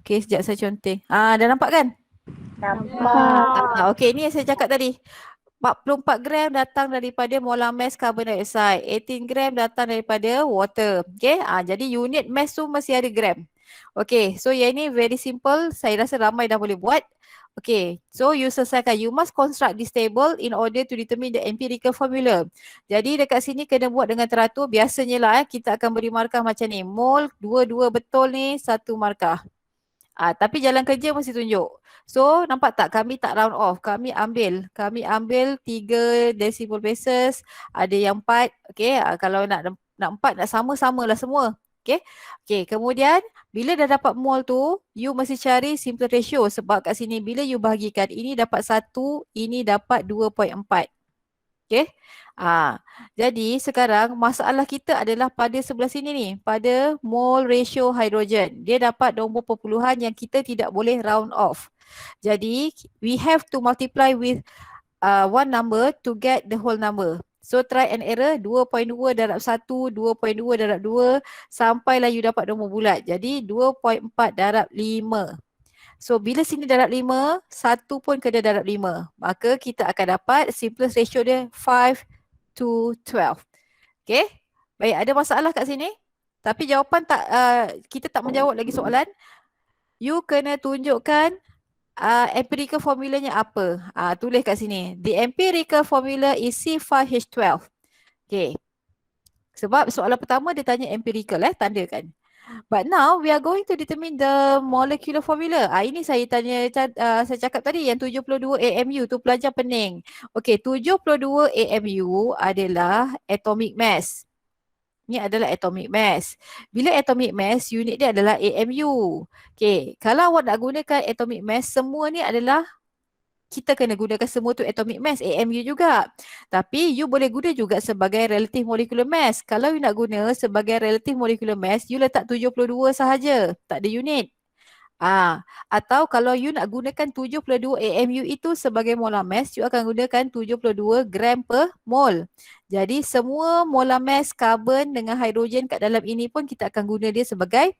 Okay, sekejap saya conteng. Dah nampak kan? Nampak. Okay, ni yang saya cakap tadi. 44 gram datang daripada molar mass carbon dioxide. 18 gram datang daripada water. Okay, jadi unit mass tu mesti ada gram. Okay, so yang ni very simple. Saya rasa ramai dah boleh buat. Okay, so you selesaikan. You must construct this table in order to determine the empirical formula. Jadi dekat sini kena buat dengan teratur. Biasanya lah kita akan beri markah macam ni. Mol, dua-dua betul ni, satu markah. Tapi jalan kerja mesti tunjuk. So nampak tak, kami tak round off. Kami ambil 3 decimal places. Ada yang 4. Okay, kalau nak 4 nak sama-sama lah semua. Okay. Okay, kemudian bila dah dapat mol tu, you mesti cari simple ratio. Sebab kat sini bila you bahagikan, ini dapat 1, ini dapat 2.4. Okay. Jadi sekarang masalah kita adalah pada sebelah sini ni, pada mole ratio hidrogen. Dia dapat nombor perpuluhan yang kita tidak boleh round off. Jadi we have to multiply with one number to get the whole number. So try and error, 2.2 darab 1, 2.2 darab 2 sampailah you dapat nombor bulat. Jadi 2.4 darab 5. So bila sini darab 5, 1 pun kena darab 5. Maka kita akan dapat simplest ratio dia 5 to 12. Okay. Baik, ada masalah kat sini? Tapi jawapan tak, kita tak menjawab lagi soalan. You kena tunjukkan empirical formulanya apa. Tulis kat sini. The empirical formula is C5H12. Okay. Sebab soalan pertama dia tanya empirical, tandakan. But now we are going to determine the molecular formula. Ini saya tanya, saya cakap tadi yang 72 AMU tu pelajar pening. Okey, 72 AMU adalah atomic mass. Ini adalah atomic mass. Bila atomic mass, unit dia adalah AMU. Okey, kalau awak nak gunakan atomic mass, semua ni adalah kita kena gunakan semua tu atomic mass, AMU juga. Tapi you boleh guna juga sebagai relative molecular mass. Kalau you nak guna sebagai relative molecular mass, you letak 72 sahaja, tak ada unit. Atau kalau you nak gunakan 72 AMU itu sebagai molar mass, you akan gunakan 72 gram per mol. Jadi semua molar mass carbon dengan hidrogen kat dalam ini pun kita akan guna dia sebagai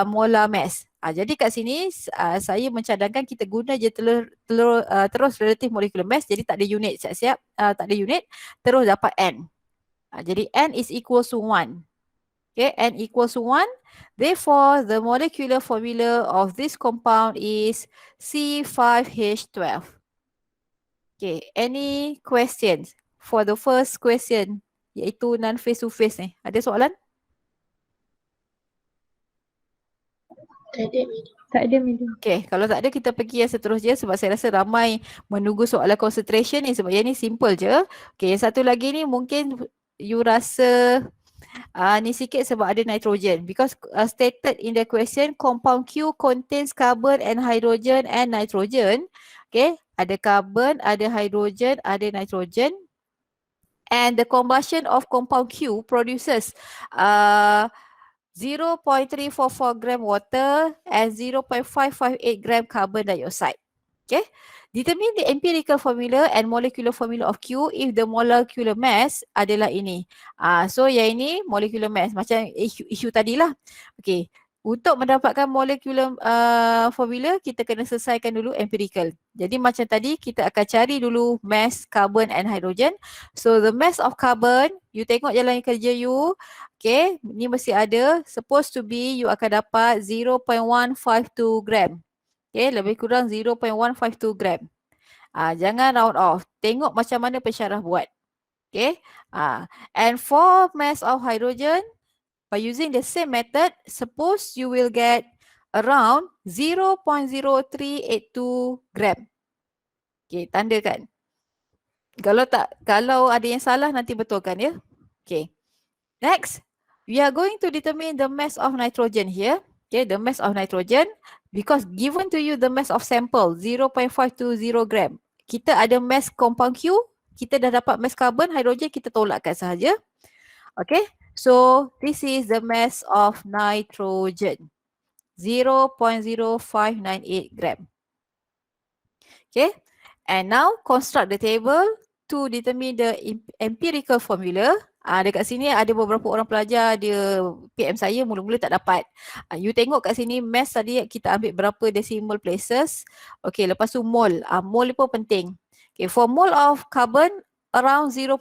molar mass. Jadi kat sini saya mencadangkan kita guna je terus relative molecular mass, jadi tak ada unit, siap-siap, tak ada unit, terus dapat N. Jadi N is equal to 1. Okay, N equals to 1. Therefore, the molecular formula of this compound is C5H12. Okay, any questions for the first question, iaitu non-face to face ni? Ada soalan? Tak ada, Madam. Okay, kalau tak ada kita pergi yang seterusnya sebab saya rasa ramai menunggu soalan concentration ni sebab yang ni simple je. Okay, yang satu lagi ni mungkin you rasa ni sikit sebab ada nitrogen. Because stated in the question, compound Q contains carbon and hydrogen and nitrogen. Okay, ada carbon, ada hydrogen, ada nitrogen. And the combustion of compound Q produces 0.344 gram water and 0.558 gram carbon dioxide. Okay. Determine the empirical formula and molecular formula of Q if the molecular mass adalah ini. So yang ini molecular mass macam isu tadilah. Okay. Untuk mendapatkan molecular formula kita kena selesaikan dulu empirical. Jadi macam tadi kita akan cari dulu mass carbon and hydrogen. So the mass of carbon, you tengok jalan kerja you. Okay, ni mesti ada. Supposed to be you akan dapat 0.152 gram. Okay, lebih kurang 0.152 gram. Jangan round off. Tengok macam mana pensyarah buat. Okay. And for mass of hydrogen, by using the same method, suppose you will get around 0.0382 gram. Okay, tandakan. Kalau ada yang salah nanti betulkan ya. Okay. Next, we are going to determine the mass of nitrogen here. Okay, the mass of nitrogen. Because given to you the mass of sample 0.520 gram. Kita ada mass compound Q, kita dah dapat mass carbon, hidrogen, kita tolakkan sahaja. Okay, so this is the mass of nitrogen. 0.0598 gram. Okay, and now construct the table to determine the empirical formula. Dekat sini ada beberapa orang pelajar dia PM saya mula-mula tak dapat. You tengok kat sini mass tadi kita ambil berapa decimal places. Okay, lepas tu mole. Mole pun penting. Okay, for mole of carbon around 0.012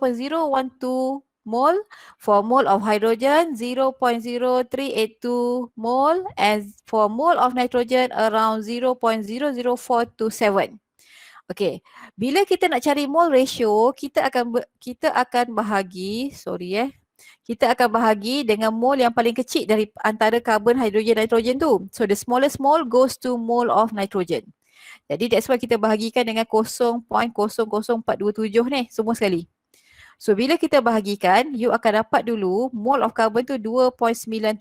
mole. For mole of hydrogen 0.0382 mole. And for mole of nitrogen around 0.00427. Okay, bila kita nak cari mole ratio, kita akan bahagi, kita akan bahagi dengan mole yang paling kecil dari antara karbon, hidrogen, nitrogen tu. So the smallest mole goes to mole of nitrogen. Jadi that's why kita bahagikan dengan 0.00427 ni, semua sekali. So bila kita bahagikan, you akan dapat dulu mole of carbon tu 2.97.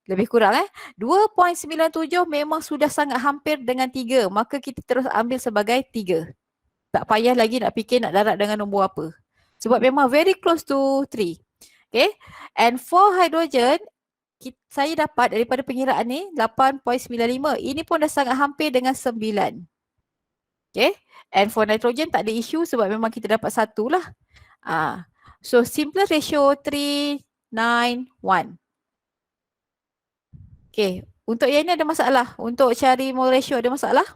Lebih kurang 2.97 memang sudah sangat hampir dengan 3. Maka kita terus ambil sebagai 3. Tak payah lagi nak fikir nak darab dengan nombor apa. Sebab memang very close to 3. Okay. And for hydrogen, saya dapat daripada pengiraan ni 8.95. Ini pun dah sangat hampir dengan 9. Okay. And for nitrogen tak ada isu sebab memang kita dapat 1 lah. So simplest ratio 3, 9, 1. Okay, untuk yang ini ada masalah? Untuk cari mole ratio ada masalah?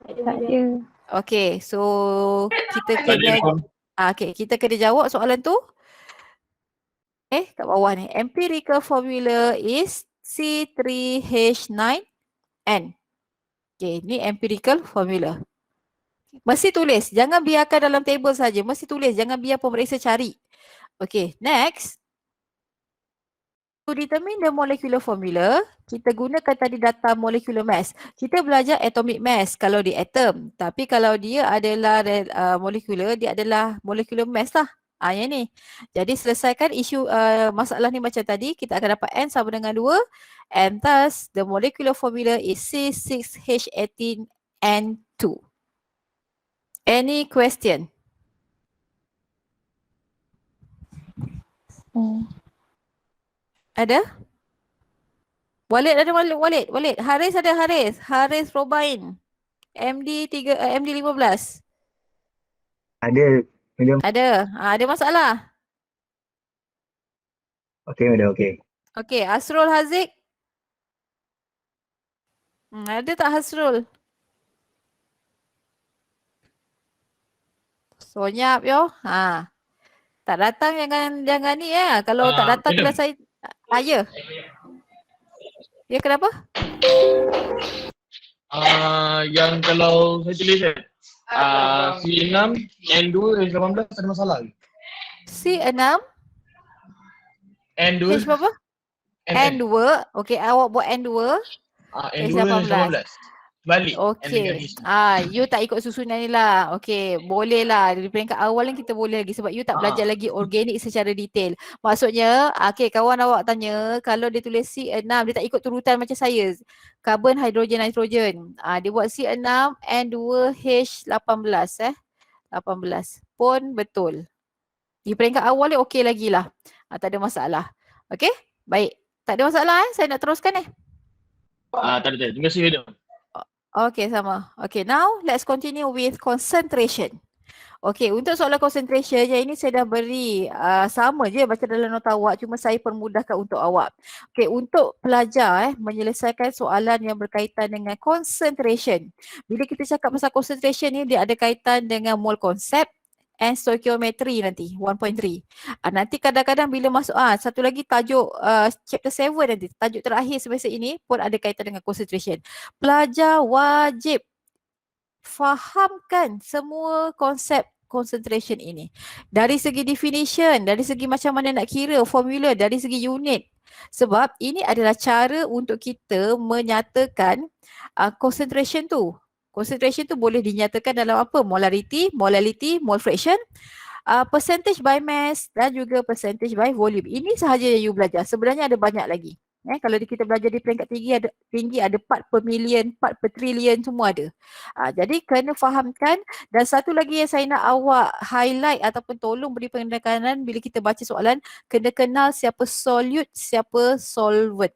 Tak ada. Okay, so kita kena kita kena jawab soalan tu. Kat bawah ni. Empirical formula is C3H9N. Okay, ni empirical formula. Mesti tulis, jangan biarkan dalam table saja. Mesti tulis, jangan biar pemeriksa cari. Okay, next. To determine the molecular formula, kita gunakan tadi data molecular mass. Kita belajar atomic mass kalau di atom. Tapi kalau dia adalah molecular, dia adalah molecular mass lah. Yang ni. Jadi selesaikan isu masalah ni macam tadi. Kita akan dapat N sama dengan 2. And thus, the molecular formula is C6H18N2. Any question? Ada? Walid ada Walid. Haris ada Haris. Haris Robain. MD15. Ada, madam. Ada masalah? Okey, madam, okey. Okey, Asrul Haziq. Ada tak Hasrul? Sonyap yo. Tak datang jangan ni ya. Kalau tak datang kelas saya ya. Ya kenapa? Yang kalau saya tulis C6 N2 H18 ada masalah ke? C6 N2 H berapa? N2. Okey, awak buat N2. N2 H18 balik. Okey. You tak ikut susunan ni lah. Okey, boleh lah. Dari peringkat awal ni kita boleh lagi sebab you tak belajar lagi organik secara detail. Maksudnya, okey, kawan awak tanya kalau dia tulis C6, dia tak ikut turutan macam saya. Carbon, hidrogen, nitrogen. Dia buat C6 N2H18 18 pun betul. Di peringkat awal ni okey lagi lah. Tak ada masalah. Okey? Baik. Tak ada masalah saya nak teruskan Tak ada. Terima kasih, madam. Okay, sama. Okay, now let's continue with concentration. Okay, untuk soalan concentration yang ini saya dah beri sama je baca dalam nota awak, cuma saya permudahkan untuk awak. Okay, untuk pelajar menyelesaikan soalan yang berkaitan dengan concentration. Bila kita cakap pasal concentration ni, dia ada kaitan dengan mole concept and stoichiometry nanti 1.3. Nanti kadang-kadang bila masuk satu lagi tajuk chapter 7 nanti, tajuk terakhir semester ini pun ada kaitan dengan concentration. Pelajar wajib fahamkan semua konsep concentration ini. Dari segi definition, dari segi macam mana nak kira formula, dari segi unit. Sebab ini adalah cara untuk kita menyatakan concentration tu. Concentration tu boleh dinyatakan dalam apa? Molarity, mole fraction, percentage by mass dan juga percentage by volume. Ini sahaja yang you belajar. Sebenarnya ada banyak lagi. Kalau kita belajar di peringkat tinggi ada part per million, part per trillion, semua ada. Jadi kena fahamkan. Dan satu lagi yang saya nak awak highlight ataupun tolong beri penekanan bila kita baca soalan, kena kenal siapa solute, siapa solvent.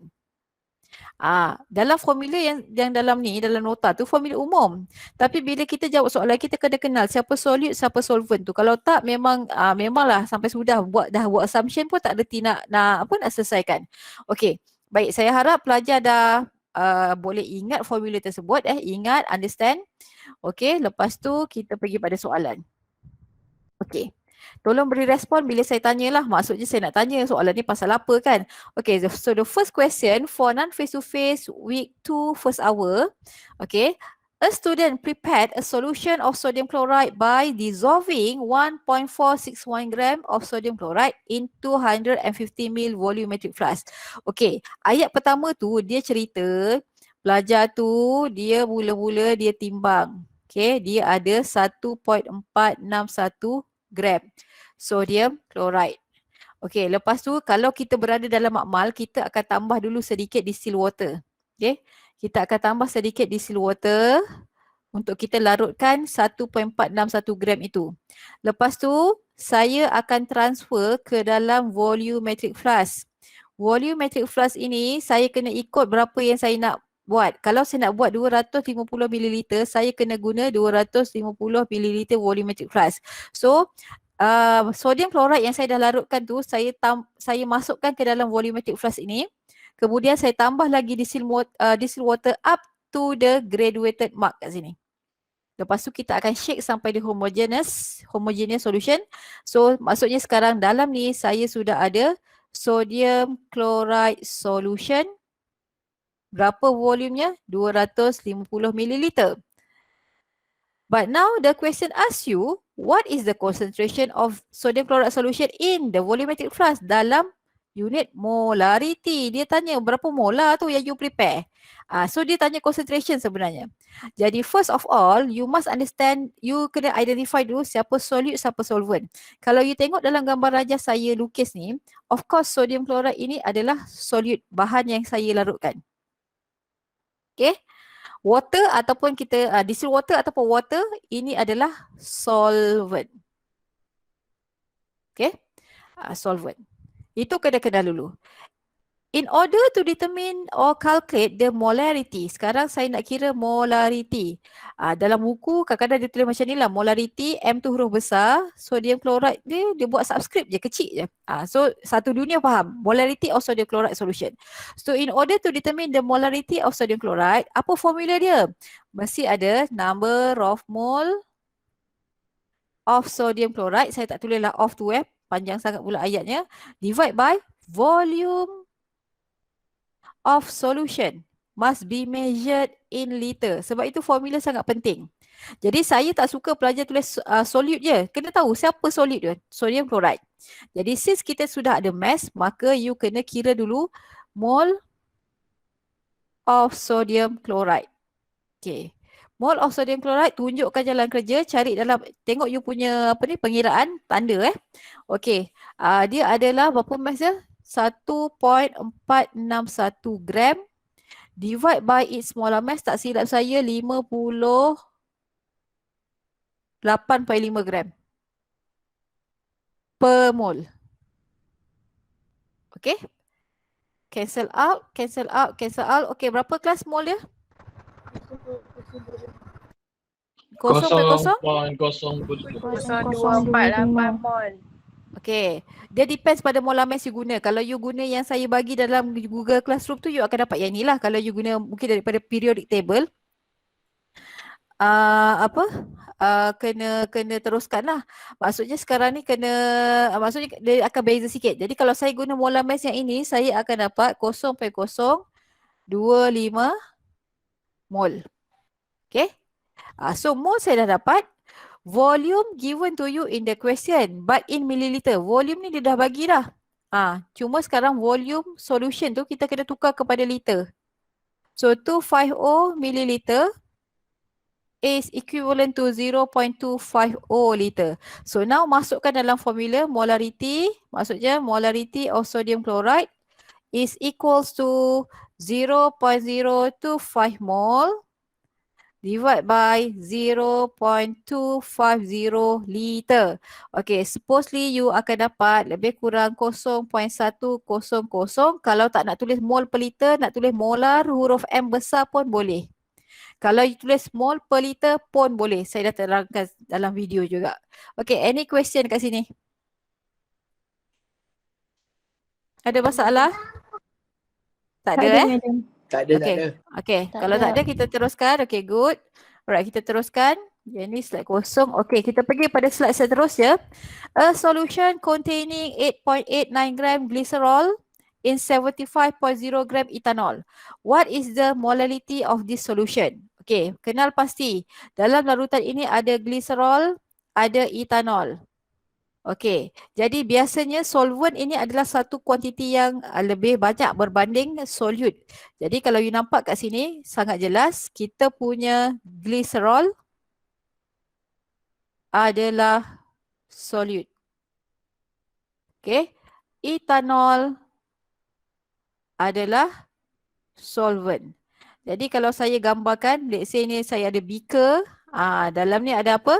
Dalam formula yang dalam ni, dalam nota tu formula umum. Tapi bila kita jawab soalan, kita kena kenal siapa solute, siapa solvent tu. Kalau tak, memanglah sampai sudah buat assumption pun tak reti nak selesaikan. Okey, baik, saya harap pelajar dah boleh ingat formula tersebut, ingat, understand. Okey, lepas tu kita pergi pada soalan. Okey. Tolong beri respon bila saya tanyalah. Maksudnya saya nak tanya soalan ni pasal apa kan. Okay, so the first question for non-face-to-face week 2 first hour. Okay, a student prepared a solution of sodium chloride by dissolving 1.461 gram of sodium chloride in 250 ml volumetric flask. Okay, ayat pertama tu dia cerita pelajar tu dia mula-mula dia timbang. Okay, dia ada 1.461 gram sodium chloride. Okey, lepas tu kalau kita berada dalam makmal, kita akan tambah dulu sedikit distill water. Okey, kita akan tambah sedikit distill water untuk kita larutkan 1.461 gram itu. Lepas tu, saya akan transfer ke dalam volumetric flask. Volumetric flask ini, saya kena ikut berapa yang saya nak buat. Kalau saya nak buat 250 ml, saya kena guna 250 ml volumetric flask. So, sodium chloride yang saya dah larutkan tu, saya masukkan ke dalam volumetric flask ini. Kemudian saya tambah lagi distill water up to the graduated mark kat sini. Lepas tu kita akan shake sampai di homogeneous solution. So maksudnya sekarang dalam ni saya sudah ada sodium chloride solution. Berapa volumenya? 250 ml. But now the question asks you, what is the concentration of sodium chloride solution in the volumetric flask dalam unit molarity? Dia tanya berapa molar tu yang you prepare. So dia tanya concentration sebenarnya. Jadi first of all, you must understand, you kena identify dulu siapa solute, siapa solvent. Kalau you tengok dalam gambar rajah saya lukis ni, of course sodium chloride ini adalah solute, bahan yang saya larutkan. Okay. Water ataupun kita distill water ataupun water, ini adalah solvent. Okay. Solvent. Itu kena kenal dulu. In order to determine or calculate the molarity, sekarang saya nak kira molarity. Dalam buku kadang-kadang dia tulis macam ni lah, molarity, M tu huruf besar, sodium chloride dia buat subscript je, kecil je. So satu dunia faham, molarity of sodium chloride solution. So in order to determine the molarity of sodium chloride, apa formula dia? Mesti ada number of mole of sodium chloride, saya tak tulis lah of tu panjang sangat pula ayatnya, divide by volume of solution must be measured in liter. Sebab itu formula sangat penting. Jadi saya tak suka pelajar tulis solute je. Kena tahu siapa solute dia, sodium chloride. Jadi since kita sudah ada mass, maka you kena kira dulu mole of sodium chloride. Okay. Mole of sodium chloride, tunjukkan jalan kerja, cari dalam, tengok you punya pengiraan, tanda Okay. Dia adalah berapa mass dia? 1.461 gram divide by its molar mass, tak silap saya 58.5 gram per mole. Okay. Cancel out. Okay, berapa kelas mole dia? 0.0? 0.0248 mol. Okay, dia depends pada molar mass you guna. Kalau you guna yang saya bagi dalam Google Classroom tu, you akan dapat yang ni lah. Kalau you guna mungkin daripada periodic table, kena teruskan lah. Maksudnya sekarang ni maksudnya dia akan beza sikit. Jadi kalau saya guna molar mass yang ini, saya akan dapat 0.025 mol. Okay, so mol saya dah dapat. Volume given to you in the question, but in milliliter. Volume ni dia dah bagi dah. Cuma sekarang volume solution tu kita kena tukar kepada liter. So 250 milliliter is equivalent to 0.250 liter. So now masukkan dalam formula molarity, maksudnya molarity of sodium chloride is equals to 0.025 mole divide by 0.250 liter. Okay, supposedly you akan dapat lebih kurang 0.100. Kalau tak nak tulis mol per liter, nak tulis molar, huruf M besar pun boleh. Kalau you tulis mol per liter pun boleh. Saya dah terangkan dalam video juga. Okay, any question kat sini? Ada masalah? Tak ada madam. Tak ada, tak Okay. ada. Okay, Tak kalau tak ada. ada kita teruskan. Okay, good. Alright, kita teruskan. Yang ni slide kosong. Okay, kita pergi pada slide seterusnya. A solution containing 8.89 gram glycerol in 75.0 gram ethanol. What is the molality of this solution? Okay, kenal pasti. Dalam larutan ini ada glycerol, ada ethanol. Okey, jadi biasanya solvent ini adalah satu kuantiti yang lebih banyak berbanding solute. Jadi kalau you nampak kat sini sangat jelas kita punya glycerol adalah solute. Okey, ethanol adalah solvent. Jadi kalau saya gambarkan, let's say ni saya ada beaker, dalam ni ada apa?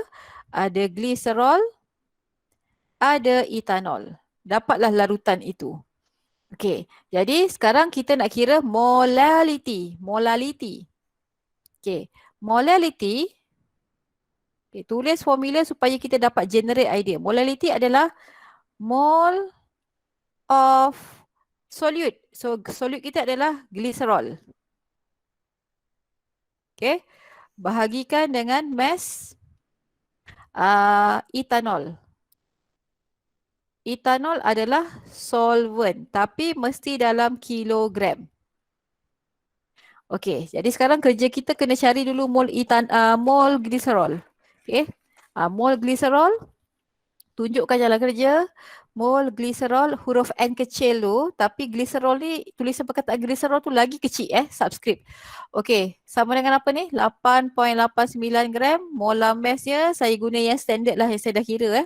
Ada glycerol, ada ethanol. Dapatlah larutan itu. Okey, jadi sekarang kita nak kira molality. Molality. Okey, molality. Okay, tulis formula supaya kita dapat generate idea. Molality adalah mole of solute. So, solute kita adalah glycerol. Okey, bahagikan dengan mass ethanol. Ethanol adalah solvent tapi mesti dalam kilogram. Okey, jadi sekarang kerja kita kena cari dulu mol glycerol. Okey. Mol glycerol, tunjukkan jalan kerja. Mol glycerol huruf N kecil tu, tapi glycerol ni tulisan perkataan glycerol tu lagi kecil subscript. Okey, sama dengan apa ni? 8.89 gram. Molar massnya saya guna yang standard lah yang saya dah kira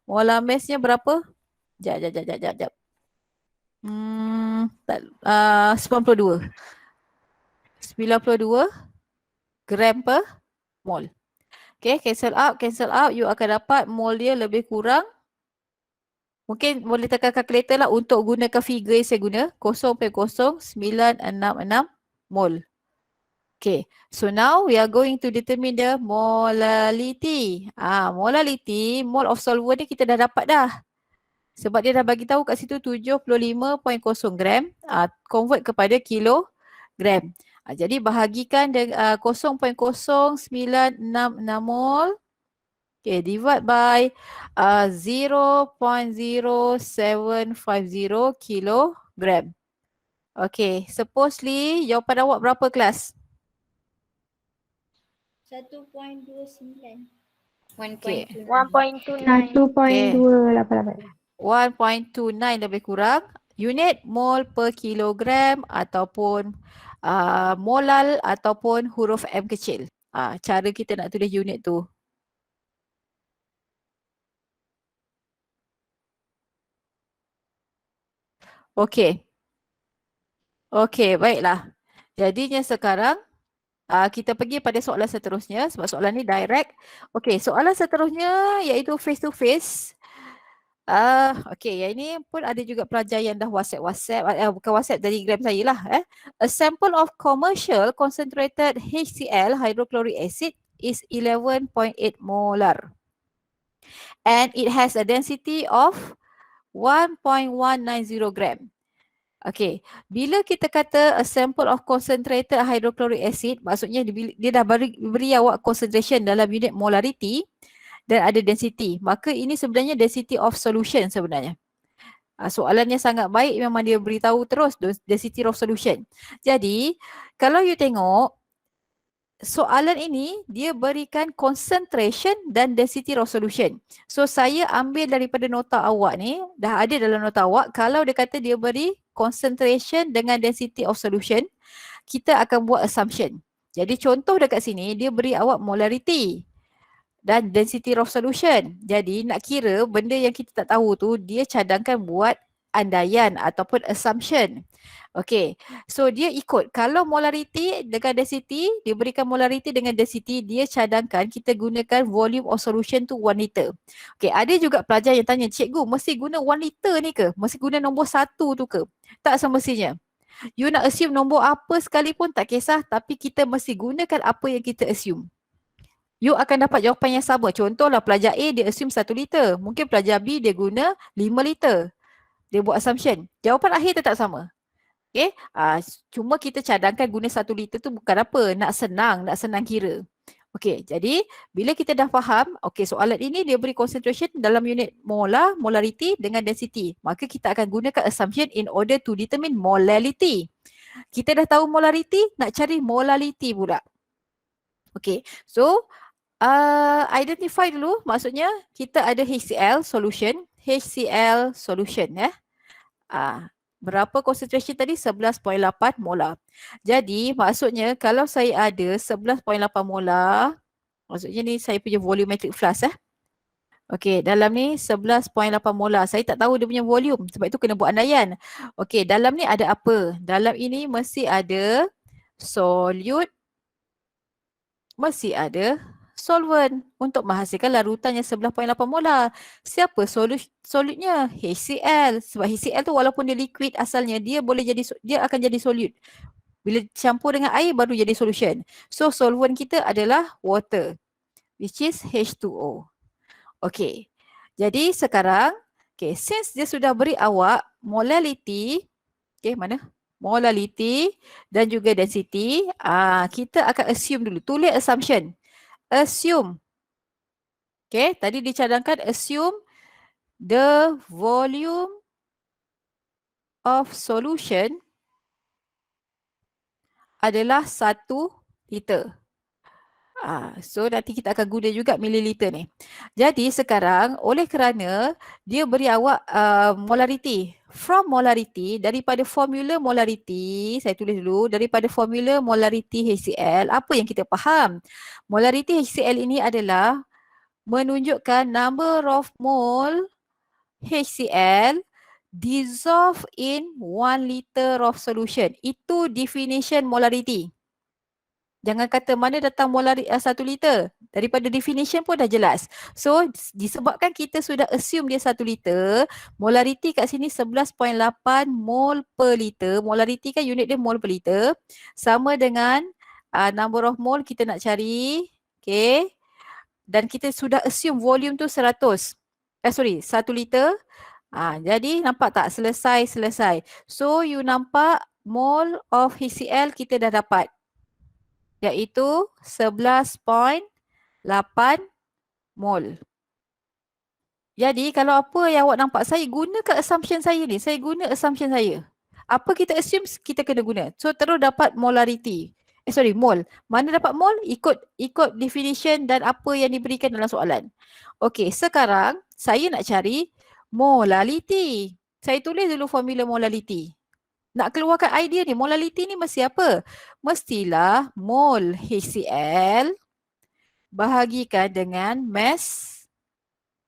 Molar massnya berapa? Jap. 92 gram per mol. Okay, cancel out. You akan dapat mol dia lebih kurang. Mungkin boleh tekan kalkulator lah untuk gunakan figure yang saya guna. 0.0966 mol. Okay, so now we are going to determine the molality. Molality, mole of solvent ni kita dah dapat dah. Sebab dia dah bagi tahu kat situ 75.0 gram, convert kepada kilogram. Jadi bahagikan dengan 0.0966 mol. Okay, divide by 0.0750 kilogram. Okay, supposedly jawapan awak berapa kelas? 1.29. Okay. 1.29. 1.288. 1.29 lebih kurang unit mol per kilogram ataupun molal ataupun huruf M kecil. Cara kita nak tulis unit tu. Okey. Okey, baiklah. Jadinya sekarang kita pergi pada soalan seterusnya sebab soalan ni direct. Okey, soalan seterusnya iaitu face to face. Okay, yang ini pun ada juga pelajar yang dah WhatsApp, bukan WhatsApp, Telegram saya lah. A sample of commercial concentrated HCl, hydrochloric acid, is 11.8 molar. And it has a density of 1.190 gram. Okay, bila kita kata a sample of concentrated hydrochloric acid, maksudnya dia dah beri awak concentration dalam unit molarity dan ada density. Maka ini sebenarnya density of solution sebenarnya. Soalannya sangat baik, memang dia beritahu terus density of solution. Jadi, kalau you tengok, soalan ini dia berikan concentration dan density of solution. So, saya ambil daripada nota awak ni, dah ada dalam nota awak, kalau dia kata dia beri concentration dengan density of solution, kita akan buat assumption. Jadi, contoh dekat sini, dia beri awak molarity dan density of solution. Jadi nak kira benda yang kita tak tahu tu dia cadangkan buat andaian ataupun assumption. Okay, so dia ikut kalau molarity dengan density, dia berikan molarity dengan density, dia cadangkan kita gunakan volume of solution tu 1 liter. Okay, ada juga pelajar yang tanya, cikgu mesti guna 1 liter ni ke? Mesti guna nombor 1 tu ke? Tak semestinya. You nak assume nombor apa sekalipun tak kisah, tapi kita mesti gunakan apa yang kita assume. You akan dapat jawapan yang sama. Contohlah pelajar A dia assume 1 liter. Mungkin pelajar B dia guna 5 liter. Dia buat assumption. Jawapan akhir tetap sama. Okay, cuma kita cadangkan guna 1 liter tu bukan apa, nak senang kira. Okay, jadi bila kita dah faham, okay, soalan ini dia beri concentration dalam unit molar, molarity dengan density. Maka kita akan gunakan assumption in order to determine molality. Kita dah tahu molarity, nak cari molality pula. Okay, so identify dulu, maksudnya kita ada HCl solution berapa concentration tadi? 11.8 molar. Jadi maksudnya kalau saya ada 11.8 molar, maksudnya ni saya punya volumetric flask Okey, dalam ni 11.8 molar. Saya tak tahu dia punya volume, sebab itu kena buat andaian. Okey, dalam ni ada apa? Dalam ini mesti ada solute, mesti ada solvent untuk menghasilkan larutan yang 11.8 molar. Siapa solutnya? HCl. Sebab HCl tu walaupun dia liquid asalnya, dia akan jadi solute. Bila campur dengan air baru jadi solution. So solvent kita adalah water, which is H2O. Okay. Jadi sekarang, okay, since dia sudah beri awak molality, okay, mana? Molality dan juga density, kita akan assume dulu. Tulis assumption. Assume. Okay, tadi dicadangkan assume the volume of solution adalah 1 liter. So nanti kita akan guna juga mililiter ni. Jadi sekarang oleh kerana dia beri awak molarity. From molarity, daripada formula molarity, saya tulis dulu, daripada formula molarity HCl, apa yang kita faham? Molarity HCl ini adalah menunjukkan number of mole HCl dissolved in 1 liter of solution. Itu definition molarity. Jangan kata mana datang molarity 1 liter. Daripada definition pun dah jelas. So disebabkan kita sudah assume dia 1 liter, molarity kat sini 11.8 mol per liter. Molarity kan unit dia mol per liter. Sama dengan number of mole kita nak cari. Okay. Dan kita sudah assume volume tu 1 liter. Jadi nampak tak? Selesai. So you nampak mole of HCl kita dah dapat. Iaitu 11.8 mol. Jadi kalau apa yang awak nampak, saya gunakan assumption saya ni. Saya guna assumption saya. Apa kita assume, kita kena guna. So terus dapat molarity. Mol. Mana dapat mol? Ikut definition dan apa yang diberikan dalam soalan. Okey, sekarang saya nak cari molality. Saya tulis dulu formula molality. Nak keluarkan idea ni, molality ni mesti apa? Mestilah mol HCl bahagikan dengan mass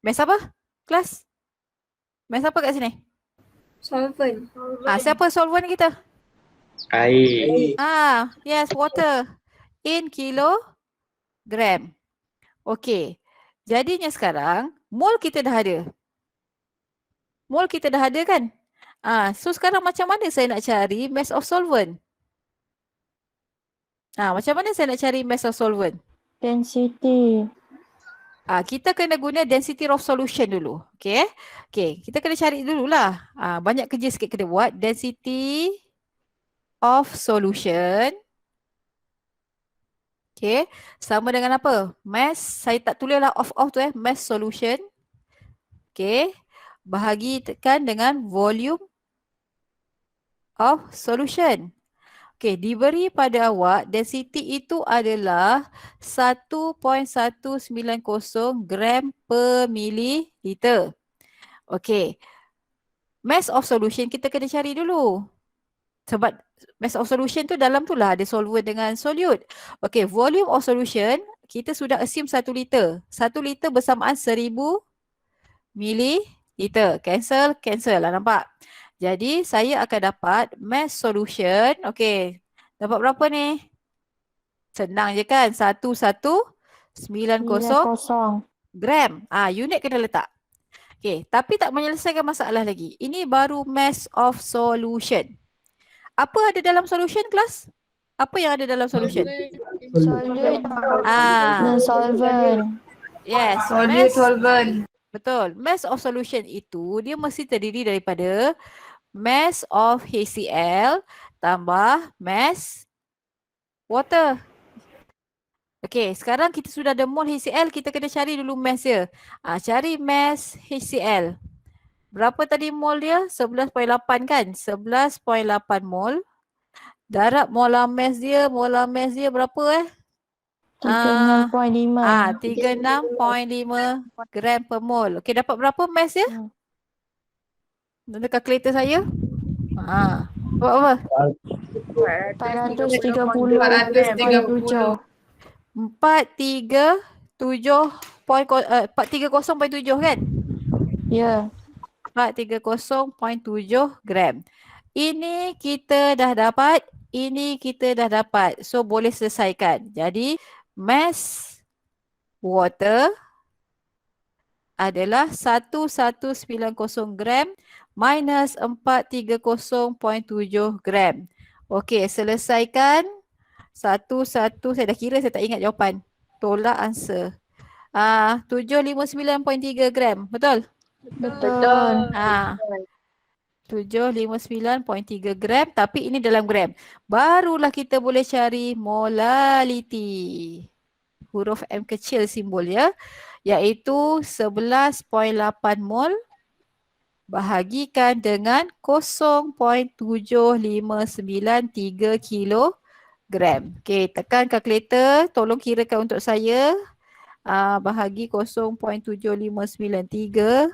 apa? Kelas? Mass apa kat sini? Solvent. Siapa solvent kita? Air. Yes, water in kilogram. Okey. Jadinya sekarang mol kita dah ada. Mol kita dah ada kan? So sekarang macam mana saya nak cari mass of solvent? Macam mana saya nak cari mass of solvent? Density. Kita kena guna density of solution dulu. Okay. Okay, kita kena cari dululah. Banyak kerja sikit kena buat. Density of solution. Okay. Sama dengan apa? Mass. Saya tak tulislah of tu mass solution. Okay. Bahagikan dengan volume of solution. Okey, diberi pada awak density itu adalah 1.190 gram per mililiter. Okey. Mass of solution kita kena cari dulu. Sebab mass of solution tu dalam tu lah ada solvent dengan solute. Okey, volume of solution kita sudah assume 1 liter. 1 liter bersamaan 1000 mililiter. liter. Cancel lah, nampak? Jadi saya akan dapat mass solution. Okey. Dapat berapa ni? Senang je kan? 1190 kosong. gram. Unit kena letak. Okey, tapi tak menyelesaikan masalah lagi. Ini baru mass of solution. Apa ada dalam solution, kelas? Apa yang ada dalam solution? Solute Ah, dan solvent. yes. Solute, solvent. Betul. Mass of solution itu dia mesti terdiri daripada mass of HCl tambah mass water. Okey, sekarang kita sudah ada mol HCl, kita kena cari dulu mass dia. Cari mass HCl. Berapa tadi mol dia? 11.8 kan? 11.8 mol. Darab molar mass dia berapa 36.5. 36.5 gram per mol. Okey, dapat berapa mass dia? Dalam kalkulator saya. Dapat apa? 430.7. 430.7 kan? Ya. 430.7 gram. Ini kita dah dapat. So boleh selesaikan. Jadi mass water adalah 1190 gram minus 430.7 gram. Okey, selesaikan. Saya dah kira, saya tak ingat jawapan. Tolak answer. 759.3 gram. Betul? Betul. 759.3 gram, tapi ini dalam gram. Barulah kita boleh cari molality. Huruf M kecil simbol ya. Iaitu 11.8 mol bahagikan dengan 0.7593 kilogram. Okey, tekan kalkulator. Tolong kirakan untuk saya. Bahagi 0.7593.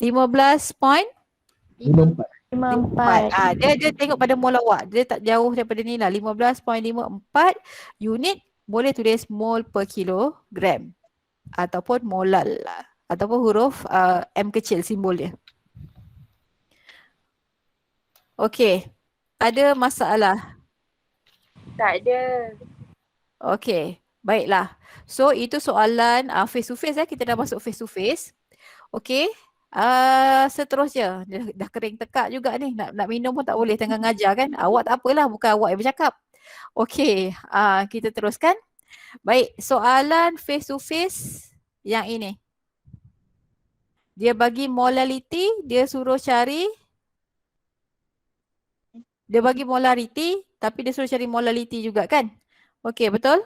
54. Dia tengok pada mol awak. Dia tak jauh daripada ni lah. 15.54 unit. Boleh tulis mol per kilogram. Ataupun molal lah. Ataupun huruf M kecil simbol dia. Okey. Ada masalah? Tak ada. Okey. Baiklah. So itu soalan face to face. Kita dah masuk face to face. Okey. Seterusnya. Dah kering tekak juga ni. Nak minum pun tak boleh tengah ngajar kan. Awak tak apalah. Bukan awak yang bercakap. Okey. Kita teruskan. Baik. Soalan face to face yang ini. Dia bagi molality. Dia suruh cari. Dia bagi molarity. Tapi dia suruh cari molality juga kan. Okey, betul?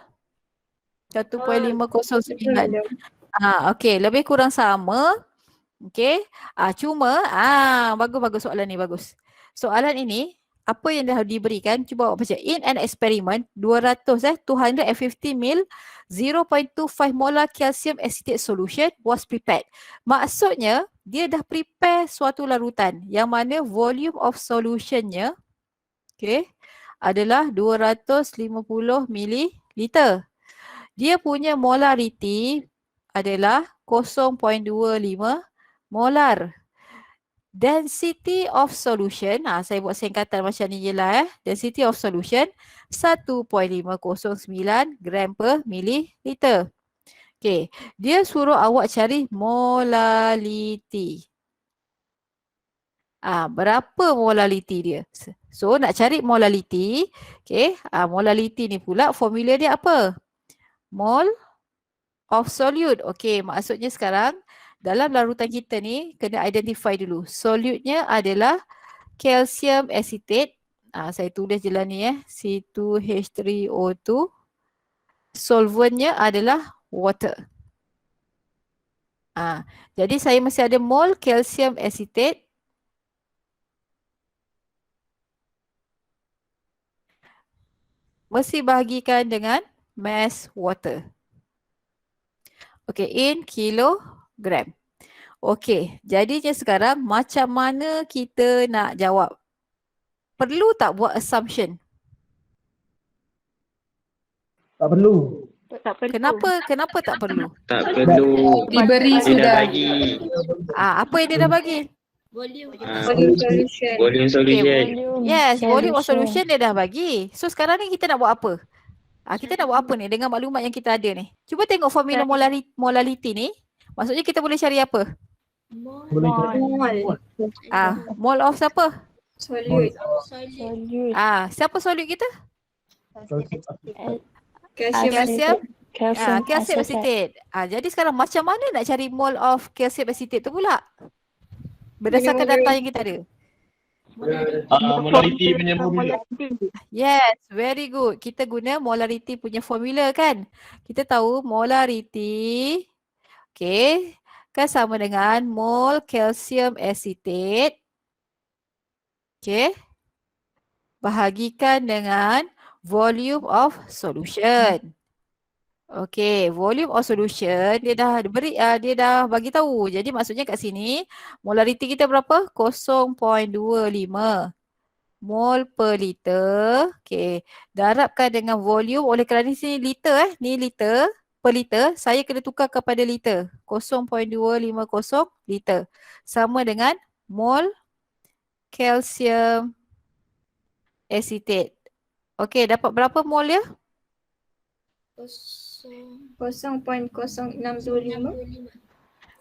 1.509. Okey, lebih kurang sama. Okey. Cuma bagus soalan ni, bagus. Soalan ini apa yang dah diberikan, cuba awak baca. In an experiment 250 ml 0.25 molar calcium acetate solution was prepared. Maksudnya dia dah prepare suatu larutan yang mana volume of solutionnya adalah 250 ml. Dia punya molarity adalah 0.25 molar. Density of solution, saya buat singkatan macam ni je lah Density of solution 1.509 gram per mililiter. Okay, dia suruh awak cari molality. Berapa molality dia? So nak cari molality, molality ni pula formula dia apa? Mol of solute. Okey, maksudnya sekarang dalam larutan kita ni kena identify dulu. Solute-nya adalah calcium acetate. Saya tulis je lah ni C2H3O2. Solvent-nya adalah water. Jadi saya mesti ada mol calcium acetate mesti bahagikan dengan mass water. Okey, in kilogram. Okey, jadinya sekarang macam mana kita nak jawab? Perlu tak buat assumption? Tak perlu. Tak perlu. Kenapa tak perlu? Tak perlu. Diberi Dia dah sudah. bagi. Apa yang dia dah bagi? Volume. Volume solution. Volume solution. Yes, volume of solution dia dah bagi. So sekarang ni kita nak buat apa? Kita nak buat apa ni dengan maklumat yang kita ada ni? Cuba tengok formula molality ni. Maksudnya kita boleh cari apa? Mol. Mole of siapa? Solute. Solute. Siapa solute kita? Calcium Calcium. Calcium Calcium acetate. Jadi sekarang macam mana nak cari mole of calcium acetate tu pula? Berdasarkan data yang kita ada. Molarity punya formula. Yes, very good. Kita guna molarity punya formula kan. Kita tahu molarity, okay, kan sama dengan mole calcium acetate, okay, bahagikan dengan volume of solution. Okay, volume of solution dia dah bagi tahu. Jadi maksudnya kat sini molarity kita berapa? 0.25 mol per liter. Okay, darabkan dengan volume. Oleh kerana sini liter ni liter per liter, saya kena tukar kepada liter. 0.250 liter. Sama dengan mol calcium acetate. Okay, dapat berapa mol ya? 0.0625.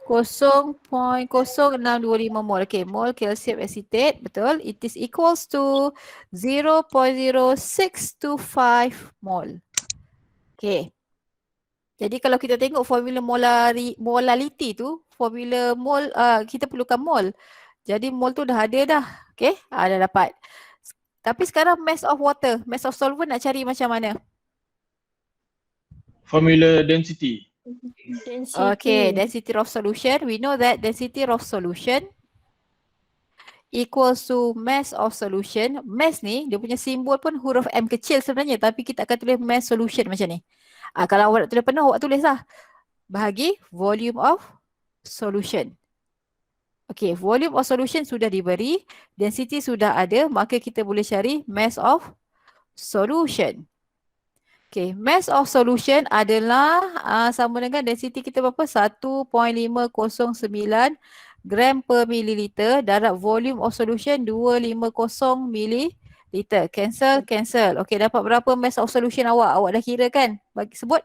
0.0625 mol. Okay, mol calcium acetate, betul. It is equals to 0.0625 mol. Okay. Jadi kalau kita tengok formula molality tu, formula mol, kita perlukan mol. Jadi mol tu dah ada dah. Okay, dah dapat. Tapi sekarang mass of water, mass of solvent nak cari macam mana? Formula density. Okay, density of solution. We know that density of solution equals to mass of solution. Mass ni, dia punya simbol pun huruf M kecil sebenarnya. Tapi kita akan tulis mass solution macam ni. Kalau awak nak tulis penuh, awak tulis lah. Bahagi volume of solution. Okay, volume of solution sudah diberi. Density sudah ada. Maka kita boleh cari mass of solution. Okay, mass of solution adalah sama dengan density kita berapa? 1.509 gram per mililiter darab volume of solution 250 mililiter. Cancel. Okay, dapat berapa mass of solution awak? Awak dah kira kan? Bagi sebut.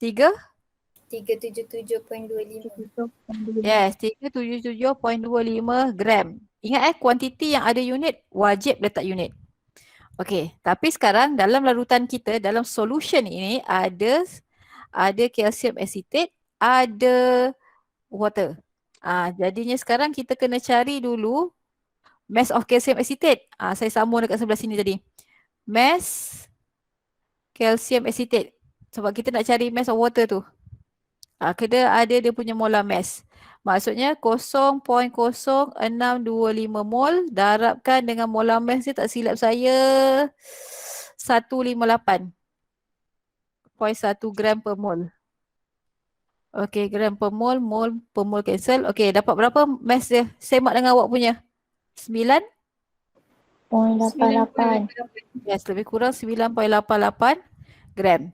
377.25. Yes, 377.25 gram. Ingat kuantiti yang ada unit, wajib letak unit. Okey, tapi sekarang dalam larutan kita, dalam solution ini ada calcium acetate, ada water. Jadinya sekarang kita kena cari dulu mass of calcium acetate. Saya sambung dekat sebelah sini tadi. Mass calcium acetate. Sebab kita nak cari mass of water tu. Kena ada dia punya molar mass. Maksudnya 0.0625 mol darabkan dengan molar mass dia, tak silap saya 158.1 gram per mol. Okey, gram per mol, mol per mol cancel. Okey, dapat berapa mass dia? Semak dengan awak punya. 9.88. Yes, lebih kurang 9.88 gram.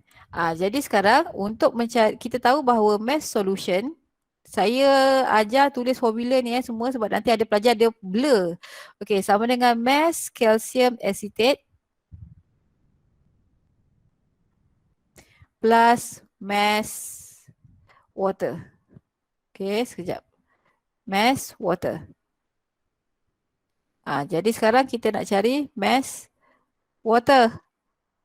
Jadi sekarang untuk mencari, kita tahu bahawa mass solution, saya ajar tulis formula ni semua sebab nanti ada pelajar dia blur. Okey, sama dengan mass calcium acetate plus mass water. Okey, sekejap. Mass water. Jadi sekarang kita nak cari mass water.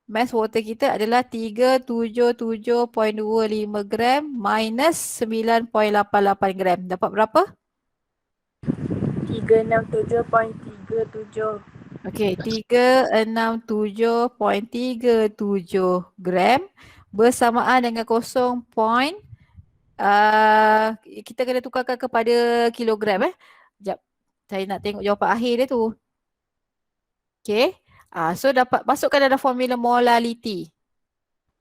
Mass water kita adalah 377.25 gram minus 9.88 gram. Dapat berapa? 367.37. Okey, 367.37 gram bersamaan dengan kita kena tukarkan kepada kilogram Sekejap. Saya nak tengok jawapan akhir dia tu. Okey. So dapat masukkan dalam formula molality.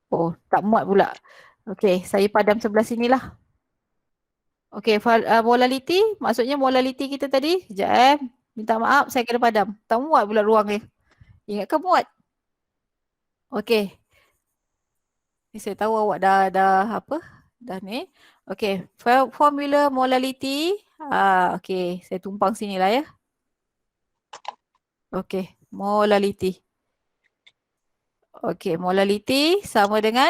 Oh, tak muat pula. Okey, saya padam sebelah sinilah. Okey, molality, maksudnya molality kita tadi. Sekejap minta maaf, saya kena padam. Tak muat pula ruang dia. Ingatkan muat. Okey. Ni saya tahu awak dah apa? Dah ni. Okey, formula molality. Okey, saya tumpang sini lah ya. Okey, molality. Okey, molality sama dengan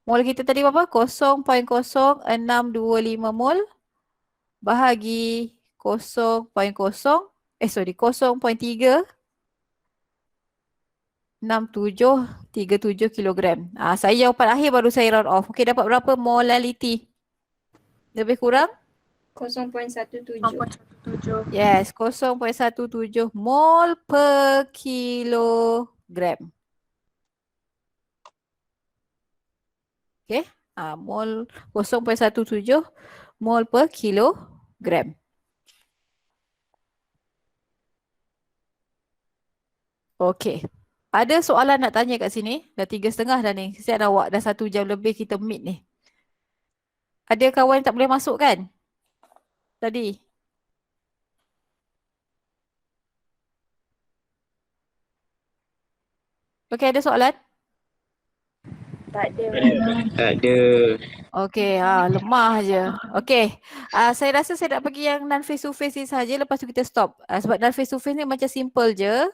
mol kita tadi berapa? 0.0625 mol bahagi 0.3737 kilogram. Saya jawapan akhir baru saya round off. Okey, dapat berapa molality? Lebih kurang? 0.17. Yes, 0.17 mol per kilogram. Okey, mol 0.17 mol per kilogram. Okey. Ada soalan nak tanya kat sini? Dah 3:30 dah ni. Kesian awak dah 1 jam lebih kita meet ni. Ada kawan tak boleh masuk kan? Tadi. Okey, ada soalan? Tak ada. Tak ada. Okey, lemah je. Okey, saya rasa saya nak pergi yang non face to face ni saja, lepas tu kita stop. Sebab non face to face ni macam simple je.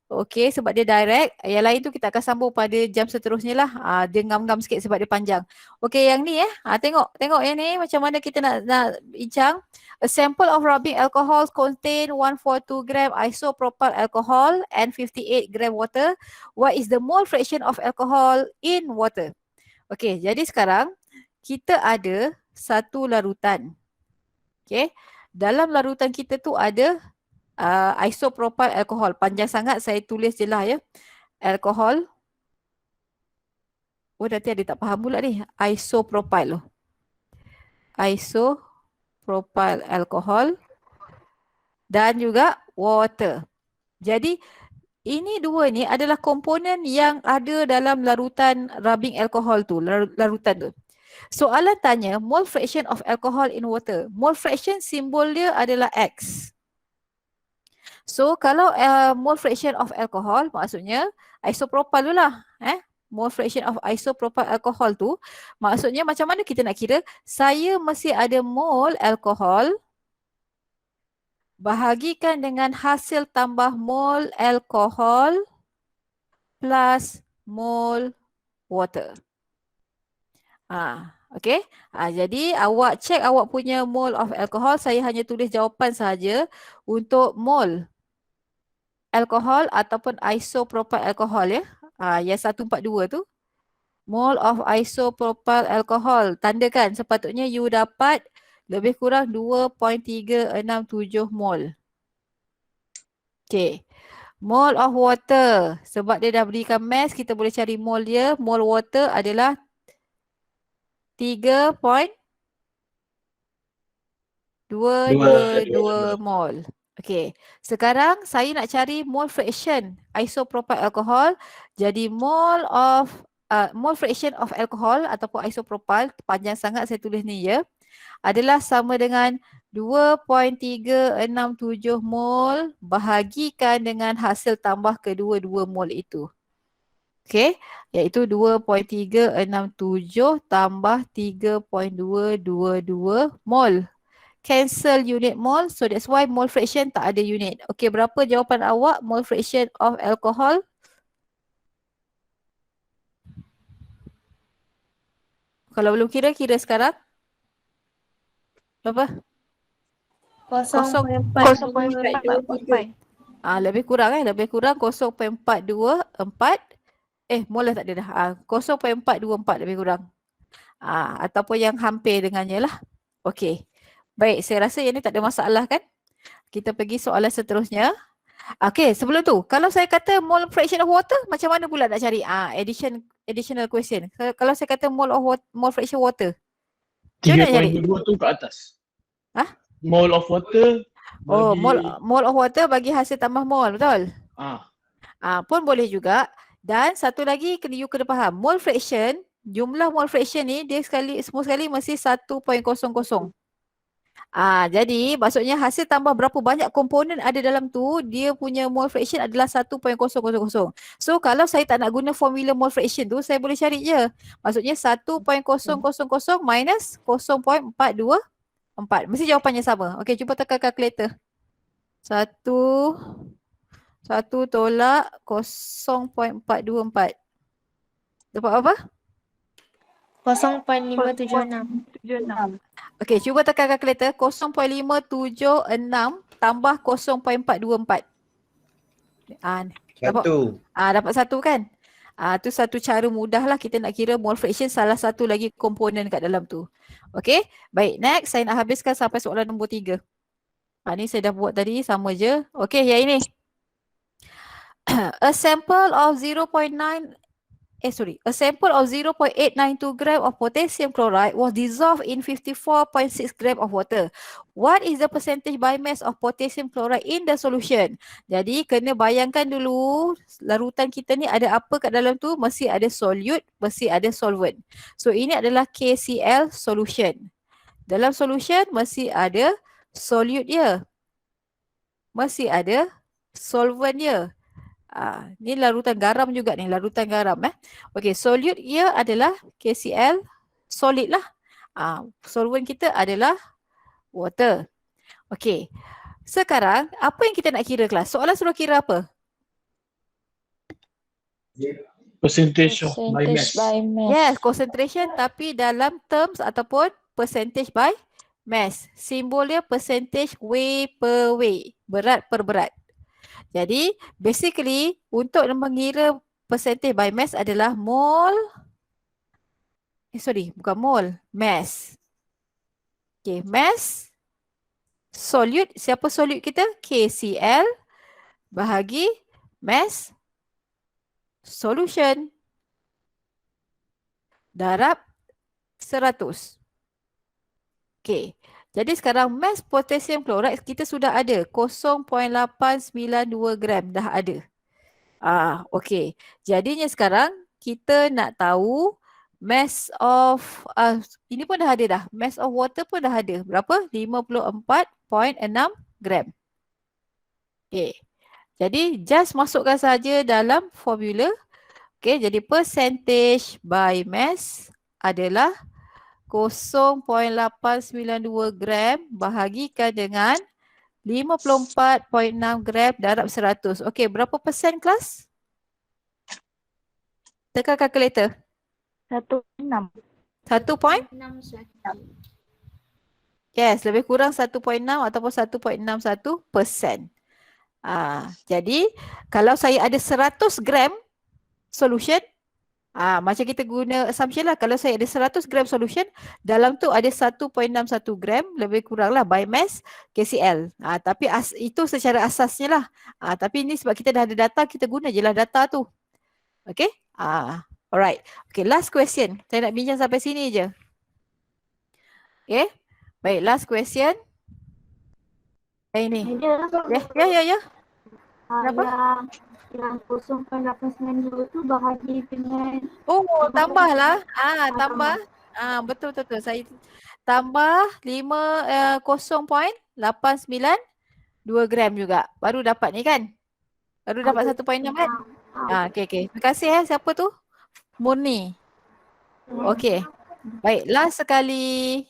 Okey, sebab dia direct. Yang lain tu kita akan sambung pada jam seterusnya lah. Dia ngam-ngam sikit sebab dia panjang. Okey, yang ni tengok yang ni macam mana kita nak bincang. A sample of rubbing alcohol contain 142 gram isopropyl alcohol and 58 gram water. What is the mole fraction of alcohol in water? Okey, jadi sekarang kita ada satu larutan. Okey, dalam larutan kita tu ada isopropyl alcohol. Panjang sangat saya tulis je lah ya. Alkohol. Oh, nanti ada tak faham pula ni. Isopropyl. Isopropyl alcohol. Dan juga water. Jadi ini dua ni adalah komponen yang ada dalam larutan rubbing alcohol tu. Larutan tu. Soalan tanya mole fraction of alcohol in water. Mole fraction simbol dia adalah X. So kalau mole fraction of alcohol maksudnya isopropyl tu lah. Mole fraction of isopropyl alcohol tu maksudnya macam mana kita nak kira? Saya mesti ada mole alcohol bahagikan dengan hasil tambah mole alcohol plus mole water. Okay. Jadi awak cek awak punya mole of alcohol. Saya hanya tulis jawapan sahaja untuk mole alkohol ataupun isopropyl alkohol ya. Yang 142 tu. Mole of isopropyl alkohol. Tandakan sepatutnya you dapat lebih kurang 2.367 mol. Okay. Mole of water. Sebab dia dah berikan mass, kita boleh cari mole dia. Mole water adalah 3.222 mol. Okey. Sekarang saya nak cari mole fraction isopropyl alcohol. Jadi mole fraction of alcohol ataupun isopropyl, panjang sangat saya tulis ni ya, adalah sama dengan 2.367 mol bahagikan dengan hasil tambah kedua-dua mol itu. Okey, iaitu 2.367 tambah 3.222 mol. Cancel unit mol, so that's why mole fraction tak ada unit. Okey, berapa jawapan awak mole fraction of alcohol? Kalau belum kira sekarang. Berapa? 0.423. Lebih kurang lebih kurang 0.424. Mol tak ada dah. 0.424 lebih kurang. Ataupun yang hampir dengannya lah. Okey. Baik, saya rasa yang ni tak ada masalah kan? Kita pergi soalan seterusnya. Okey, sebelum tu, kalau saya kata mole fraction of water, macam mana pula nak cari? Additional question. Kalau saya kata mole fraction water, macam mana nak cari? 3.22 tu ke atas. Mole of water bagi... mole of water bagi hasil tambah mole, betul? Pun boleh juga. Dan satu lagi you kena faham, mole fraction, jumlah mole fraction ni dia semua sekali mesti 1.00. Jadi maksudnya hasil tambah berapa banyak komponen ada dalam tu, dia punya mole fraction adalah 1.000. So kalau saya tak nak guna formula mole fraction tu, saya boleh cari je. Maksudnya 1.000 minus 0.424. Mesti jawapannya sama. Okey, cuba tekan kalkulator. 1 tolak 0.424. Dapat apa? 0.576. Okey, cuba tekan kalkulator. 0.576 tambah 0.424. Dapat, Satu. dapat 1 kan? Tu satu cara mudah lah kita nak kira mole fraction salah satu lagi komponen kat dalam tu. Okey, baik, next saya nak habiskan sampai soalan nombor 3. Ni saya dah buat tadi, sama je. Okey, yang ini. A sample of 0.892 gram of potassium chloride was dissolved in 54.6 gram of water. What is the percentage by mass of potassium chloride in the solution? Jadi kena bayangkan dulu larutan kita ni ada apa kat dalam tu? Mesti ada solute, mesti ada solvent. So ini adalah KCl solution. Dalam solution mesti ada solute dia. Mesti ada solvent dia. Ni larutan garam juga ni, larutan garam Okey, solute ia adalah KCl solid lah. Solvent kita adalah water. Okey. Sekarang apa yang kita nak kira kelas? Soalan suruh kira apa? Percentage of by mass. Yes, concentration tapi dalam terms ataupun percentage by mass. Simbol dia percentage weight per weight. Berat per berat. Jadi basically untuk mengira percentage by mass adalah mass. Okay, mass solute, siapa solute kita? KCl bahagi mass solution darab 100. Okay. Jadi sekarang mass potassium chloride kita sudah ada 0.892 gram dah ada. Okey. Jadinya sekarang kita nak tahu mass of ini pun dah ada dah. Mass of water pun dah ada. Berapa? 54.6 gram. Okey. Jadi just masukkan saja dalam formula. Okey, jadi percentage by mass adalah 0.892 gram bahagikan dengan 54.6 gram darab 100. Okey, berapa persen kelas? Tekan kalkulator. 1.6. 1. 61. Yes, lebih kurang 1.6 ataupun 1.61%. Jadi kalau saya ada 100 gram solution, macam kita guna assumption lah, kalau saya ada 100 gram solution, dalam tu ada 1.61 gram lebih kurang lah by mass KCl. Tapi itu secara asasnya lah. Tapi ni sebab kita dah ada data, kita guna je lah data tu. Okay? Alright. Okay, last question. Saya nak bincang sampai sini je. Okay? Baik, last question. Ini. Ya. Kenapa? Yang 0.892 tu bahagi dengan Tambahlah. Tambah. Betul. Saya tambah 0.892 gram juga. Baru dapat ni kan? Baru dapat 1.6 kan? Okey. Terima kasih siapa tu? Murni. Okey. Baik, last sekali.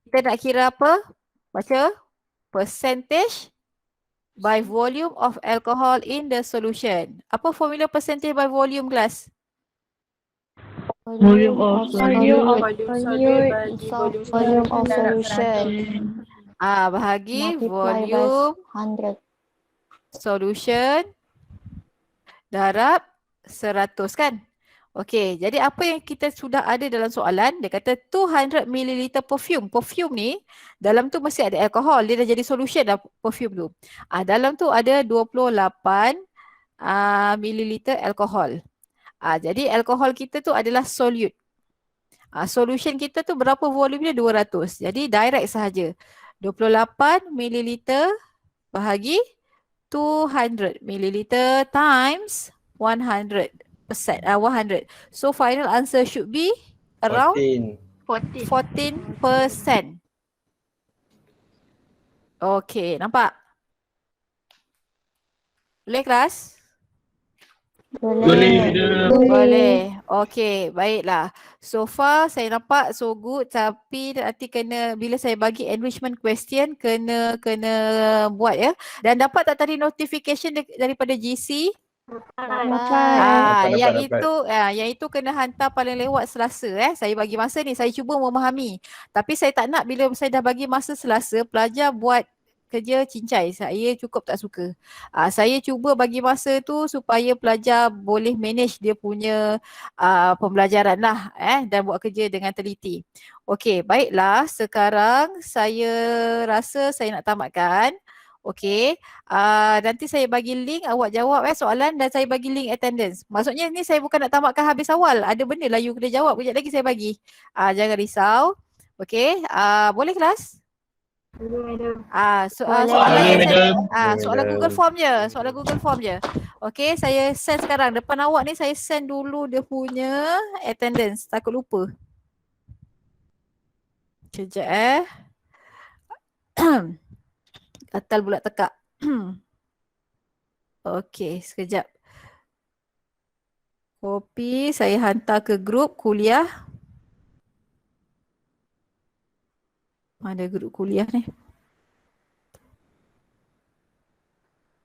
Kita nak kira apa? Baca. Percentage by volume of alcohol in the solution. Apa formula percentage by volume kelas? Volume of volume of solution. Bahagi volume 100. solution darab 100 kan? Okey, jadi apa yang kita sudah ada dalam soalan, dia kata 200 ml perfume. Perfume ni, dalam tu mesti ada alkohol. Dia dah jadi solution dah perfume tu. Dalam tu ada 28 ml alkohol. Jadi alkohol kita tu adalah solute. Solution kita tu berapa volume dia? 200. Jadi direct sahaja. 28 ml bahagi 200 ml times 100. 100. So final answer should be around 14%. Okey, nampak? Boleh kelas? Boleh, madam. Boleh. Okey, baiklah. So far saya nampak so good, tapi nanti kena bila saya bagi enrichment question kena buat ya. Dan dapat tak tadi notification daripada GC? Dapat. Yang itu kena hantar paling lewat Selasa Saya bagi masa ni, saya cuba memahami. Tapi saya tak nak bila saya dah bagi masa Selasa pelajar buat kerja cincai. Saya cukup tak suka. Saya cuba bagi masa tu supaya pelajar boleh manage dia punya pembelajaran lah dan buat kerja dengan teliti. Okey, baiklah. Sekarang saya rasa saya nak tamatkan. Okey, nanti saya bagi link, awak jawab soalan dan saya bagi link attendance. Maksudnya ni saya bukan nak tamatkan habis awal. Ada benda lah you kena jawab, kejap lagi saya bagi. Jangan risau. Okey, boleh kelas? Boleh, madam. Soalan Boleh, yang madam. soalan Google Form je, soalan Google Form je. Okey, saya send sekarang. Depan awak ni saya send dulu dia punya attendance. Takut lupa. Kejap Gatal pula tekak. Okey, sekejap. Copy, saya hantar ke grup kuliah. Mana grup kuliah ni?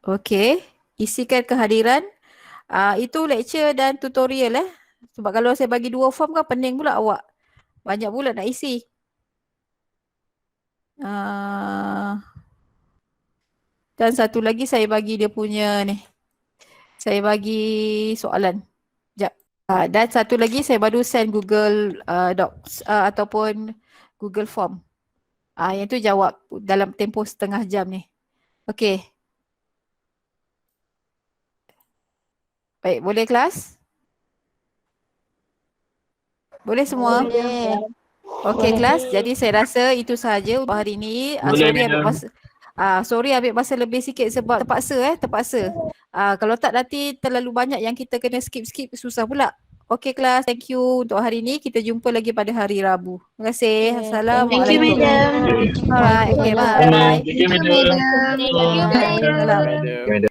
Okey, isikan kehadiran. Itu lecture dan tutorial Sebab kalau saya bagi 2 form kan pening pula awak. Banyak pula nak isi. Dan satu lagi saya bagi dia punya ni. Saya bagi soalan. Sekejap. Dan satu lagi saya baru send Google Docs ataupun Google Form. Yang tu jawab dalam tempoh setengah jam ni. Okey. Baik, boleh kelas? Boleh semua? Boleh. Okey kelas, jadi saya rasa itu sahaja untuk hari ini. Boleh, Sorry ambil madam. masa sorry ambil masa lebih sikit sebab terpaksa. Kalau tak nanti terlalu banyak yang kita kena skip susah pula. Okey kelas, thank you untuk hari ini. Kita jumpa lagi pada hari Rabu. Terima kasih. Assalamualaikum. Thank you, madam. Alright, okay, bye. Thank you, madam. Thank you, madam. Salam. Madam.